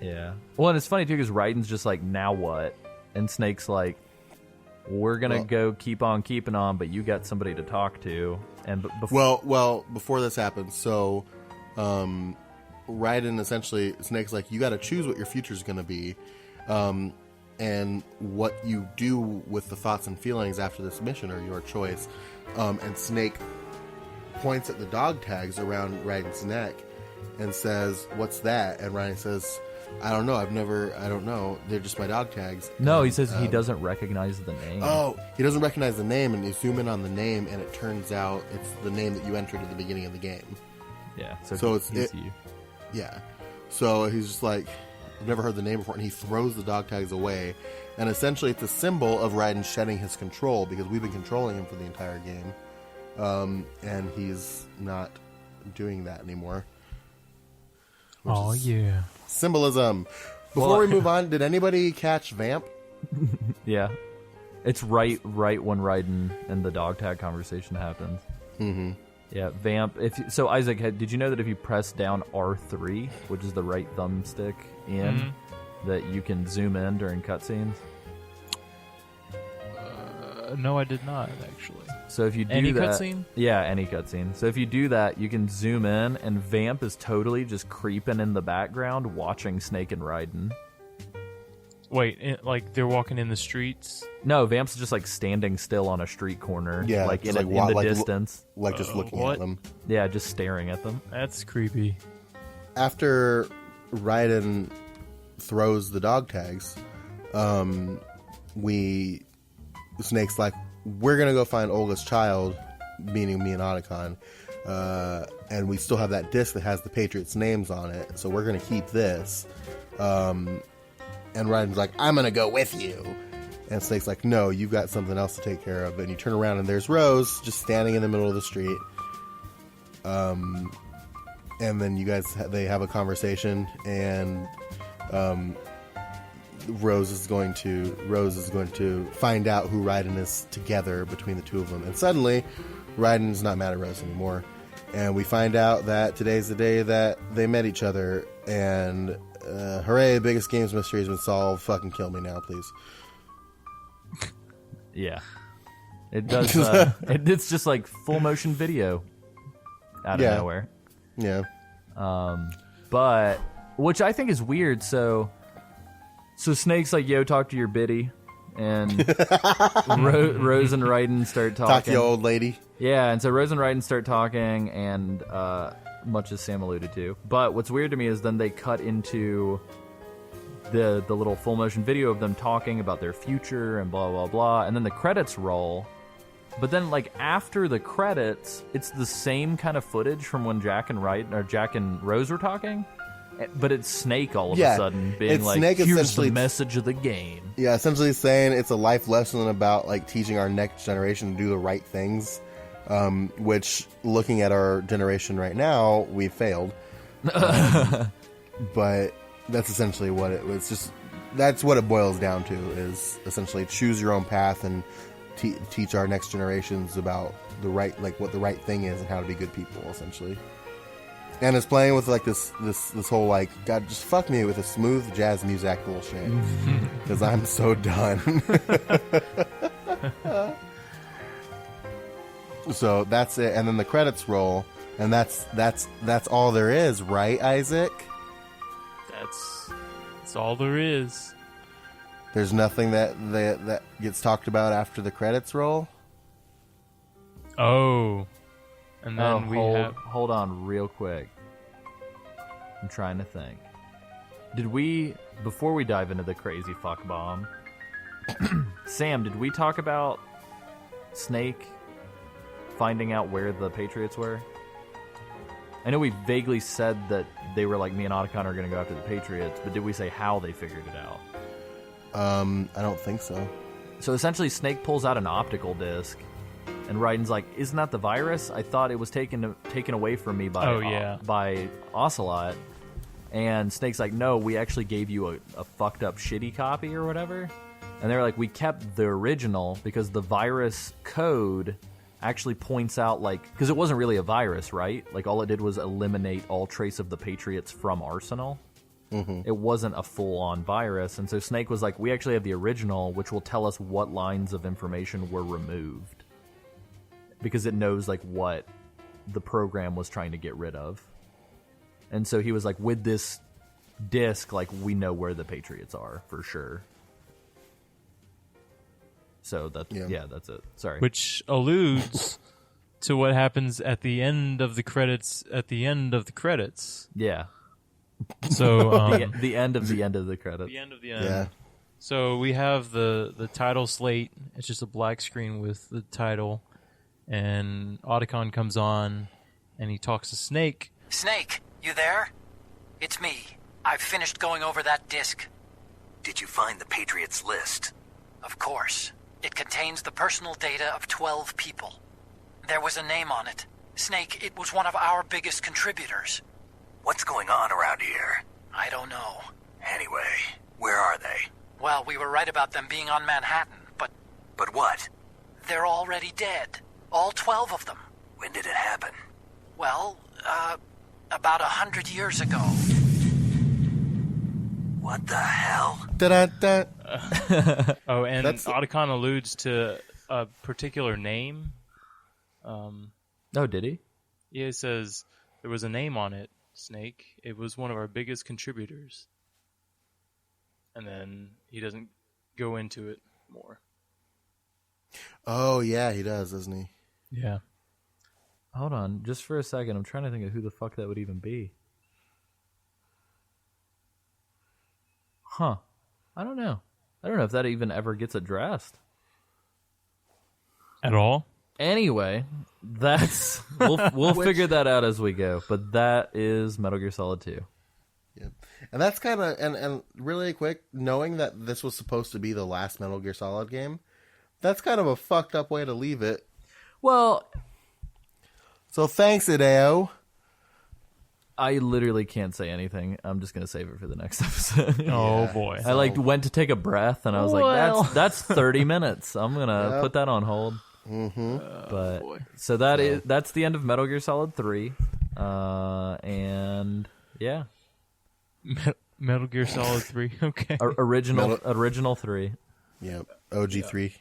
Yeah. Well, and it's funny too because Raiden's just like, now what? And Snake's like, we're gonna go keep on keeping on, but you got somebody to talk to. And before this happens, so Raiden essentially, Snake's like, you got to choose what your future's gonna be, and what you do with the thoughts and feelings after this mission are your choice. And Snake points at the dog tags around Raiden's neck and says, "What's that?" And Raiden says, I don't know. They're just my dog tags. No, he says he doesn't recognize the name. Oh, he doesn't recognize the name, and you zoom in on the name, and it turns out it's the name that you entered at the beginning of the game. Yeah. So it's he's it. you. Yeah. So he's just like, I've never heard the name before, and he throws the dog tags away. And essentially it's a symbol of Raiden shedding his control, because we've been controlling him for the entire game. And he's not doing that anymore. Oh, yeah. Symbolism. Before we move on, did anybody catch Vamp? Yeah. It's right when Raiden and the dog tag conversation happens. Mm-hmm. Yeah, Vamp. So, Isaac, did you know that if you press down R3, which is the right thumbstick in, that you can zoom in during cutscenes? No, I did not, actually. So if you do Any that, cutscene? Yeah, any cutscene. So if you do that, you can zoom in, and Vamp is totally just creeping in the background, watching Snake and Raiden. Wait, like they're walking in the streets? No, Vamp's just like standing still on a street corner, Yeah, like in just the distance. Just looking what? at them. Yeah, just staring at them. That's creepy. After Raiden throws the dog tags, Snake's like, we're going to go find Olga's child, meaning me and Otacon, and we still have that disc that has the Patriots' names on it, so we're going to keep this. And Raiden's like, I'm going to go with you. And Snake's like, no, you've got something else to take care of. And you turn around and there's Rose just standing in the middle of the street. And then they have a conversation, and Rose is going to find out who Raiden is together between the two of them. And suddenly, Raiden's not mad at Rose anymore. And we find out that today's the day that they met each other. And hooray, biggest games mystery has been solved. Fucking kill me now, please. Yeah. It does. It's just like full motion video out of nowhere. Yeah. But, which I think is weird, so Snake's like, yo, talk to your biddy. And Rose and Raiden start talking. Talk to the old lady. Yeah, and so Rose and Raiden start talking, and much as Sam alluded to. But what's weird to me is then they cut into the little full motion video of them talking about their future and blah, blah, blah. And then the credits roll. But then, like, after the credits, it's the same kind of footage from when Jack and Rose were talking. But it's Snake all of a sudden being like, Snake here's the message of the game. Yeah, essentially saying it's a life lesson about like teaching our next generation to do the right things, which, looking at our generation right now, we've failed. But that's essentially what it was. That's what it boils down to, is essentially choose your own path and teach our next generations about the right, like what the right thing is and how to be good people, essentially. And it's playing with like this whole like, God, just fuck me with a smooth jazz music bullshit, because I'm so done. So that's it, and then the credits roll, and that's all there is, right, Isaac? That's all there is. There's nothing that gets talked about after the credits roll. Oh. And then hold on real quick. I'm trying to think. Before we dive into the crazy fuck bomb, Sam, did we talk about Snake finding out where the Patriots were? I know we vaguely said that they were like, me and Otacon are going to go after the Patriots, but did we say how they figured it out? I don't think so. So essentially, Snake pulls out an optical disc, and Raiden's like, "Isn't that the virus? I thought it was taken away from me by Ocelot." And Snake's like, "No, we actually gave you a fucked up shitty copy or whatever." And they're like, "We kept the original because the virus code actually points out, like, because it wasn't really a virus, right? Like, all it did was eliminate all trace of the Patriots from Arsenal. Mm-hmm. It wasn't a full-on virus." And so Snake was like, "We actually have the original, which will tell us what lines of information were removed, because it knows like what the program was trying to get rid of." And so he was like, with this disc, like, we know where the Patriots are for sure. So that's it. Sorry. Which alludes to what happens at the end of the credits. Yeah. So the end of the end of the credits. The end of the end. Yeah. So we have the title slate. It's just a black screen with the title, and Otacon comes on, and he talks to Snake, Snake, you there? It's me. I've finished going over that disc. Did you find the Patriots list? Of course. It contains the personal data of 12 people. There was a name on it. Snake, it was one of our biggest contributors. What's going on around here? I don't know. Anyway, where are they? Well, we were right about them being on Manhattan, but... But what? They're already dead. All 12 of them. When did it happen? Well, about 100 years ago. What the hell? Da-da-da. Oh, and That's- Otacon alludes to a particular name. Oh, did he? Yeah, it says there was a name on it, Snake. It was one of our biggest contributors. And then he doesn't go into it more. Oh, yeah, he does, doesn't he? Yeah. Hold on, just for a second. I'm trying to think of who the fuck that would even be. Huh. I don't know. I don't know if that even ever gets addressed. At all? Anyway, that's we'll figure that out as we go. But that is Metal Gear Solid 2. Yep. And that's kind of, and really quick, knowing that this was supposed to be the last Metal Gear Solid game, that's kind of a fucked up way to leave it. Well, So thanks, Hideo. I literally can't say anything. I'm just gonna save it for the next episode. Oh, boy. I went to take a breath and I was like, that's 30 minutes. I'm gonna put that on hold. Mm-hmm. But so that's the end of Metal Gear Solid 3. And yeah. Metal Gear Solid 3. Okay. Original 3. Yep. OG3.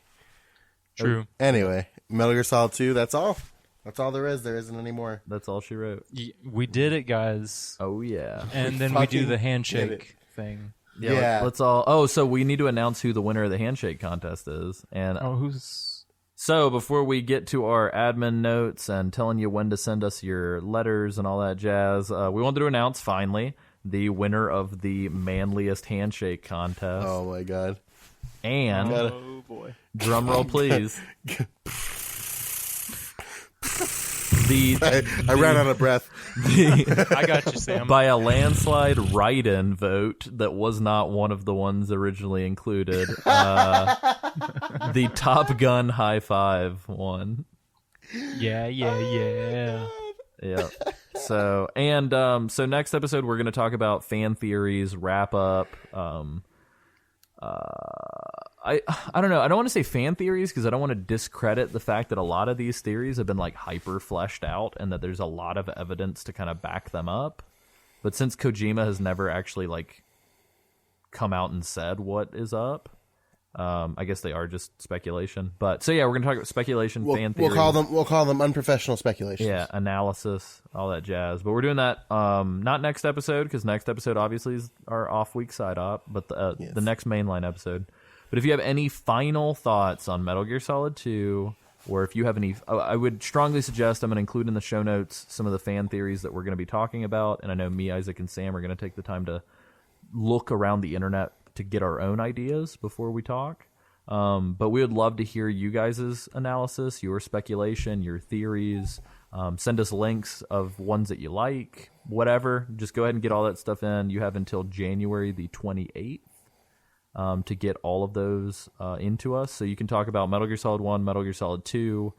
True. Anyway, Metal Gear Solid 2, that's all. That's all there is. There isn't any more. That's all she wrote. We did it, guys. Oh yeah. And then we do the handshake thing. Yeah. Let's all. Oh, so we need to announce who the winner of the handshake contest is. And who's? So before we get to our admin notes and telling you when to send us your letters and all that jazz, we wanted to announce finally the winner of the manliest handshake contest. Oh my god. And Oh boy. drum roll, please. I ran out of breath. I got you, Sam. By a landslide write-in vote that was not one of the ones originally included, the Top Gun high five won. Yeah. Yeah. So next episode we're going to talk about fan theories, wrap up. I don't know. I don't want to say fan theories because I don't want to discredit the fact that a lot of these theories have been like hyper fleshed out and that there's a lot of evidence to kind of back them up. But since Kojima has never actually like come out and said what is up, I guess they are just speculation. But so yeah, we're gonna talk about speculation, fan theories. We'll call them unprofessional speculations. Yeah, analysis, all that jazz. But we're doing that not next episode because next episode obviously is our off week side op, but the next mainline episode. But if you have any final thoughts on Metal Gear Solid 2, or if you have any, I would strongly suggest I'm going to include in the show notes some of the fan theories that we're going to be talking about. And I know me, Isaac, and Sam are going to take the time to look around the internet to get our own ideas before we talk. But we would love to hear you guys' analysis, your speculation, your theories. Send us links of ones that you like, whatever. Just go ahead and get all that stuff in. You have until January the 28th. To get all of those into us. So you can talk about Metal Gear Solid 1, Metal Gear Solid 2,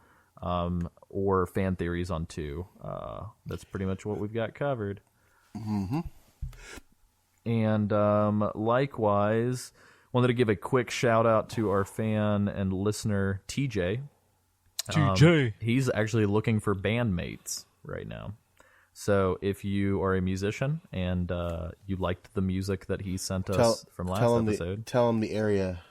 or fan theories on 2. That's pretty much what we've got covered. Mm-hmm. And likewise, wanted to give a quick shout out to our fan and listener, TJ. He's actually looking for bandmates right now. So if you are a musician and you liked the music that he sent us from last episode. Tell him the area.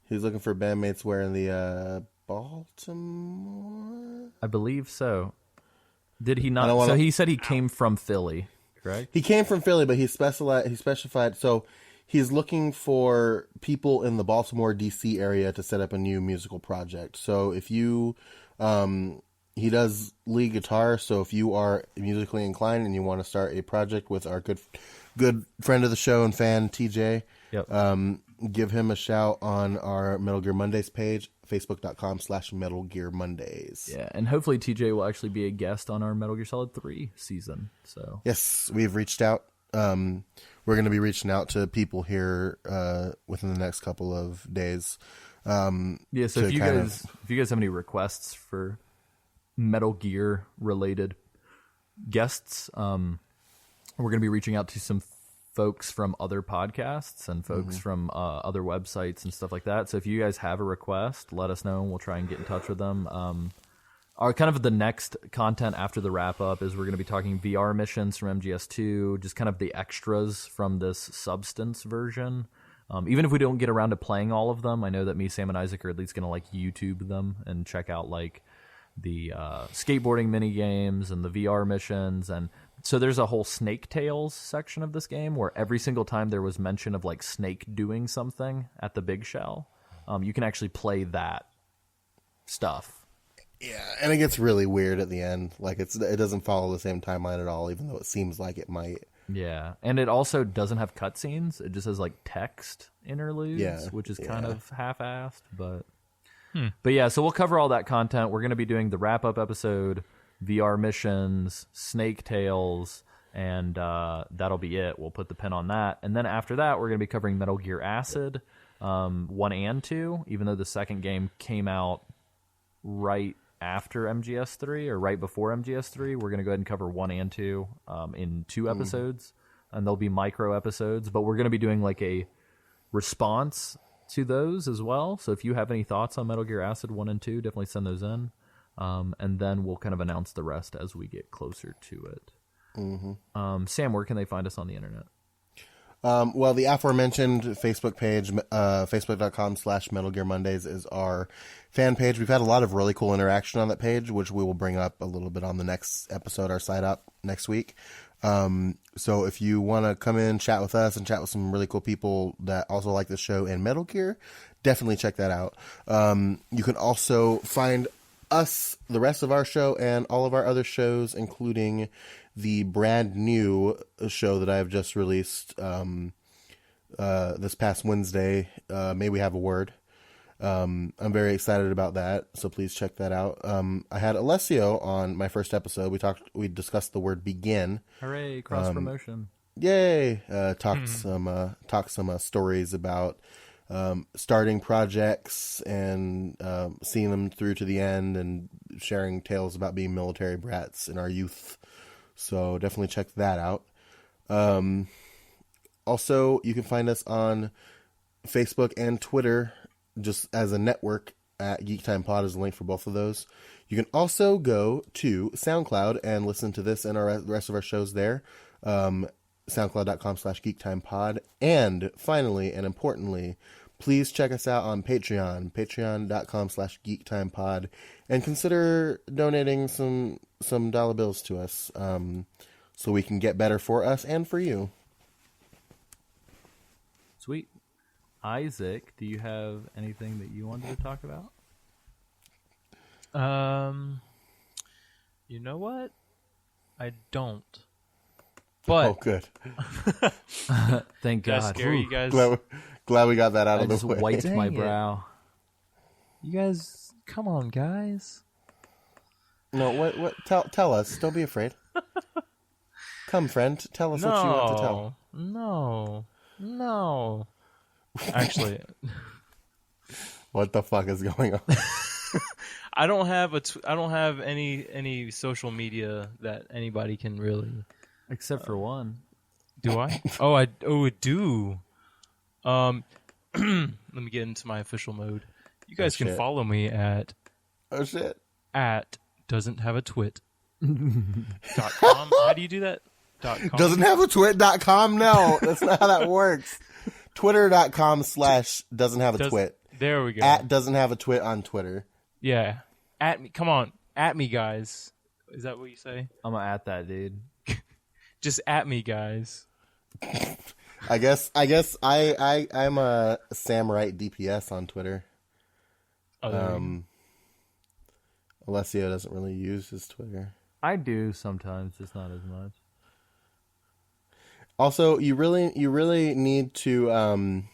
He's looking for bandmates where in the Baltimore? I believe so. Did he not? So he said he came from Philly, correct? He came from Philly, but he specified. So he's looking for people in the Baltimore, D.C. area to set up a new musical project. So if you... he does lead guitar, so if you are musically inclined and you want to start a project with our good friend of the show and fan, TJ, yep. give him a shout on our Metal Gear Mondays page, facebook.com/Metal Gear Mondays. Yeah, and hopefully TJ will actually be a guest on our Metal Gear Solid 3 season. So yes, we've reached out. We're going to be reaching out to people here within the next couple of days. So if you guys have any requests for Metal Gear related guests, we're going to be reaching out to some folks from other podcasts and folks from other websites and stuff like that. So if you guys have a request, let us know and we'll try and get in touch with them. Our kind of the next content after the wrap up is we're going to be talking VR missions from MGS2, just kind of the extras from this Substance version. Even if we don't get around to playing all of them, I know that me, Sam, and Isaac are at least going to like YouTube them and check out like the skateboarding mini games and the VR missions. And so there's a whole Snake Tales section of this game where every single time there was mention of like Snake doing something at the big shell, you can actually play that stuff. Yeah, and it gets really weird at the end. Like it doesn't follow the same timeline at all, even though it seems like it might. Yeah, and it also doesn't have cutscenes. It just has like text interludes, which is kind of half-assed, but yeah. So we'll cover all that content. We're going to be doing the wrap-up episode, VR missions, Snake Tales, and that'll be it. We'll put the pin on that, and then after that, we're going to be covering Metal Gear Acid 1 and 2. Even though the second game came out right after MGS3 or right before MGS3, we're going to go ahead and cover 1 and 2 in 2 episodes, and they'll be micro episodes, but we're going to be doing like a response to those as well. So if you have any thoughts on Metal Gear Acid 1 and 2, definitely send those in, and then we'll kind of announce the rest as we get closer to it. Sam, where can they find us on the internet? Well, the aforementioned Facebook page, facebook.com/Metal Gear Mondays is our fan page. We've had a lot of really cool interaction on that page, which we will bring up a little bit on the next episode, our site up next week. So if you want to come in, chat with us, and chat with some really cool people that also like the show and Metal Gear, definitely check that out. You can also find us, the rest of our show, and all of our other shows, including the brand new show that I have just released this past Wednesday, May We Have a Word. I'm very excited about that, so please check that out. I had Alessio on my first episode. We discussed the word begin. Hooray, cross promotion. Yay! Talked some stories about starting projects and seeing them through to the end, and sharing tales about being military brats in our youth. So definitely check that out. Also, you can find us on Facebook and Twitter, just as a network at Geek Time Pod is a link for both of those. You can also go to SoundCloud and listen to this and the rest of our shows there. SoundCloud.com/GeekTimePod. And finally, and importantly, please check us out on Patreon, patreon.com/GeekTimePod, and consider donating some dollar bills to us, so we can get better for us and for you. Sweet. Isaac, do you have anything that you wanted to talk about? You know what? I don't. But Oh, good. Thank did I God. scare you guys? Glad we got that out I of the just way. wiped my Dang it. brow. You guys, come on, guys. No, what? Tell us. Don't be afraid. Come, friend. Tell us what you want to tell. No. Actually, What the fuck is going on? I don't have any social media that anybody can really. Except for one. Do I? I do. Let me get into my official mode. You guys can shit. follow me at Oh, shit. doesn't have a twit. .com. How do you do that? .com. Doesn't have a twit.com? No, that's not how that works. Twitter.com/doesn't have a twit. There we go. At doesn't have a twit on Twitter. Yeah. At me. Come on. At me, guys. Is that what you say? I'm gonna at that dude. Just at me, guys. I guess I'm a Sam Wright DPS on Twitter. Alessio doesn't really use his Twitter. I do sometimes, just not as much. Also, you really need to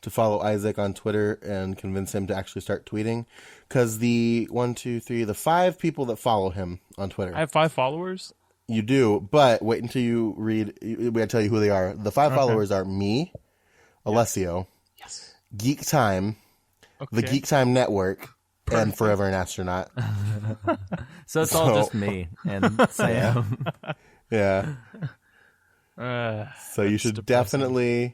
to follow Isaac on Twitter and convince him to actually start tweeting. Because the 5 people that follow him on Twitter. I have 5 followers? You do, but wait until you read. We gotta tell you who they are. The 5 followers are me, Alessio, Geek Time, the Geek Time Network, and Forever an Astronaut. So it's all just me and Sam. Yeah. So you should definitely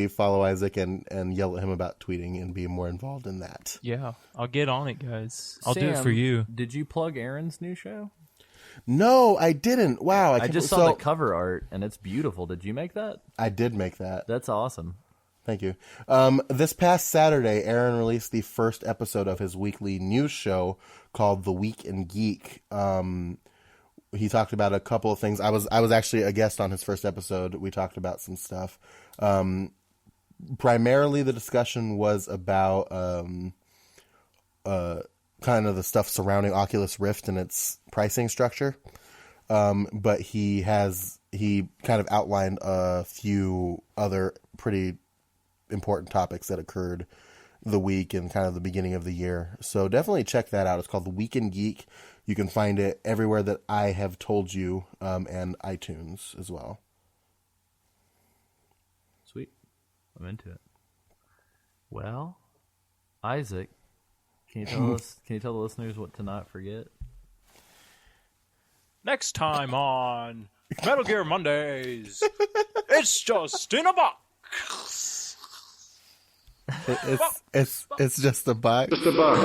follow Isaac and yell at him about tweeting and be more involved in that. Yeah, I'll get on it, guys. I'll do Sam, it for you. Did you plug Aaron's new show? No, I didn't. Wow. I just saw the cover art, and it's beautiful. Did you make that? I did make that. That's awesome. Thank you. This past Saturday, Aaron released the first episode of his weekly news show called The Week in Geek. He talked about a couple of things. I was actually a guest on his first episode. We talked about some stuff. Primarily, the discussion was about kind of the stuff surrounding Oculus Rift and its pricing structure. But he kind of outlined a few other pretty important topics that occurred the week and kind of the beginning of the year. So definitely check that out. It's called The Week in Geek. You can find it everywhere that I have told you, and iTunes as well. Sweet. I'm into it. Well, Isaac, can you tell the listeners what to not forget? Next time on Metal Gear Mondays, it's just in a box. It's just a box. Just a box.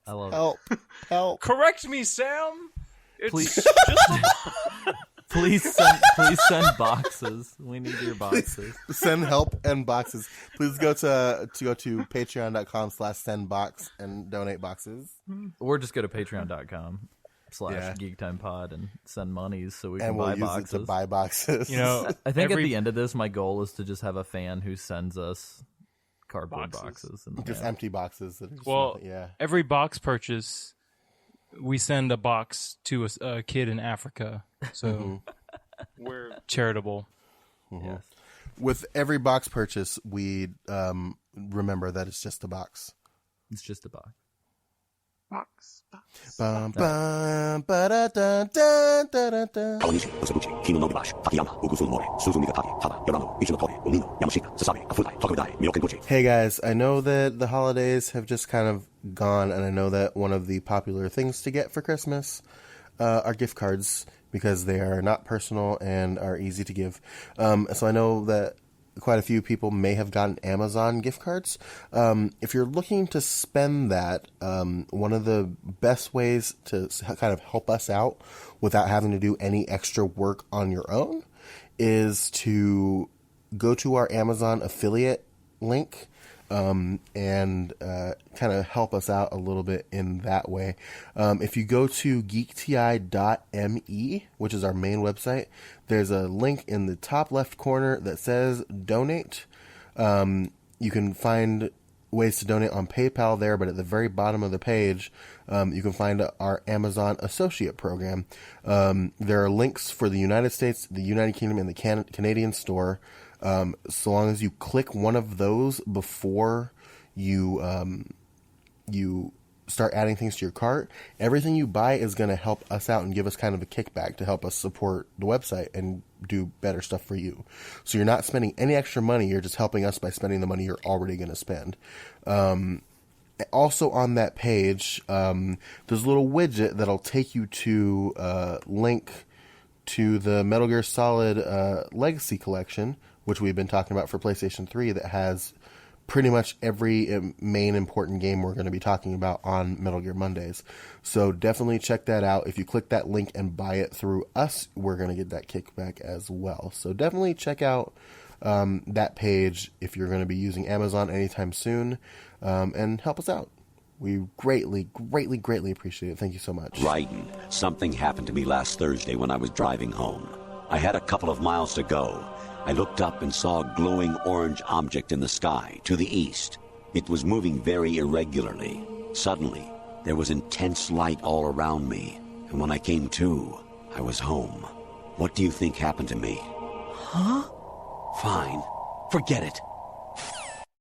I love it. Help. Correct me, Sam. It's Please. just Please send boxes. We need your boxes. Send help and boxes. Please go to patreon.com/sendbox and donate boxes. Or just go to patreon.com/geektimepod and send monies so we can And we'll buy use boxes. it to buy boxes. You know, I think at the end of this, my goal is to just have a fan who sends us cardboard Boxes. boxes. In the just mail. empty boxes. That are just well, nothing. Yeah. every box purchase, we send a box to a kid in Africa. So we're charitable. Yes. With every box purchase, we remember that it's just a box. It's just a box. Bum, bum, ba-da-dun-dun-dun-dun-dun. Hey guys, I know that the holidays have just kind of gone, and I know that one of the popular things to get for Christmas are gift cards, because they are not personal and are easy to give. So I know that quite a few people may have gotten Amazon gift cards. If you're looking to spend that, one of the best ways to kind of help us out without having to do any extra work on your own is to go to our Amazon affiliate link and kind of help us out a little bit in that way. If you go to geekti.me, which is our main website, there's a link in the top left corner that says donate. You can find ways to donate on PayPal there, but at the very bottom of the page, you can find our Amazon Associate Program. There are links for the United States, the United Kingdom, and the Canadian store. So long as you click one of those before you start adding things to your cart, everything you buy is going to help us out and give us kind of a kickback to help us support the website and do better stuff for you. So you're not spending any extra money. You're just helping us by spending the money you're already going to spend. Also on that page, there's a little widget that'll take you to a link to the Metal Gear Solid Legacy Collection, which we've been talking about for PlayStation 3, that has pretty much every main important game we're going to be talking about on Metal Gear Mondays. So definitely check that out. If you click that link and buy it through us, we're going to get that kickback as well. So definitely check out that page if you're going to be using Amazon anytime soon, and help us out. We greatly, greatly, greatly appreciate it. Thank you so much. Raiden, something happened to me last Thursday when I was driving home. I had a couple of miles to go. I looked up and saw a glowing orange object in the sky to the east. It was moving very irregularly. Suddenly, There was intense light all around me, and when I came to, I was home. What do you think happened to me? Huh? Fine. Forget it.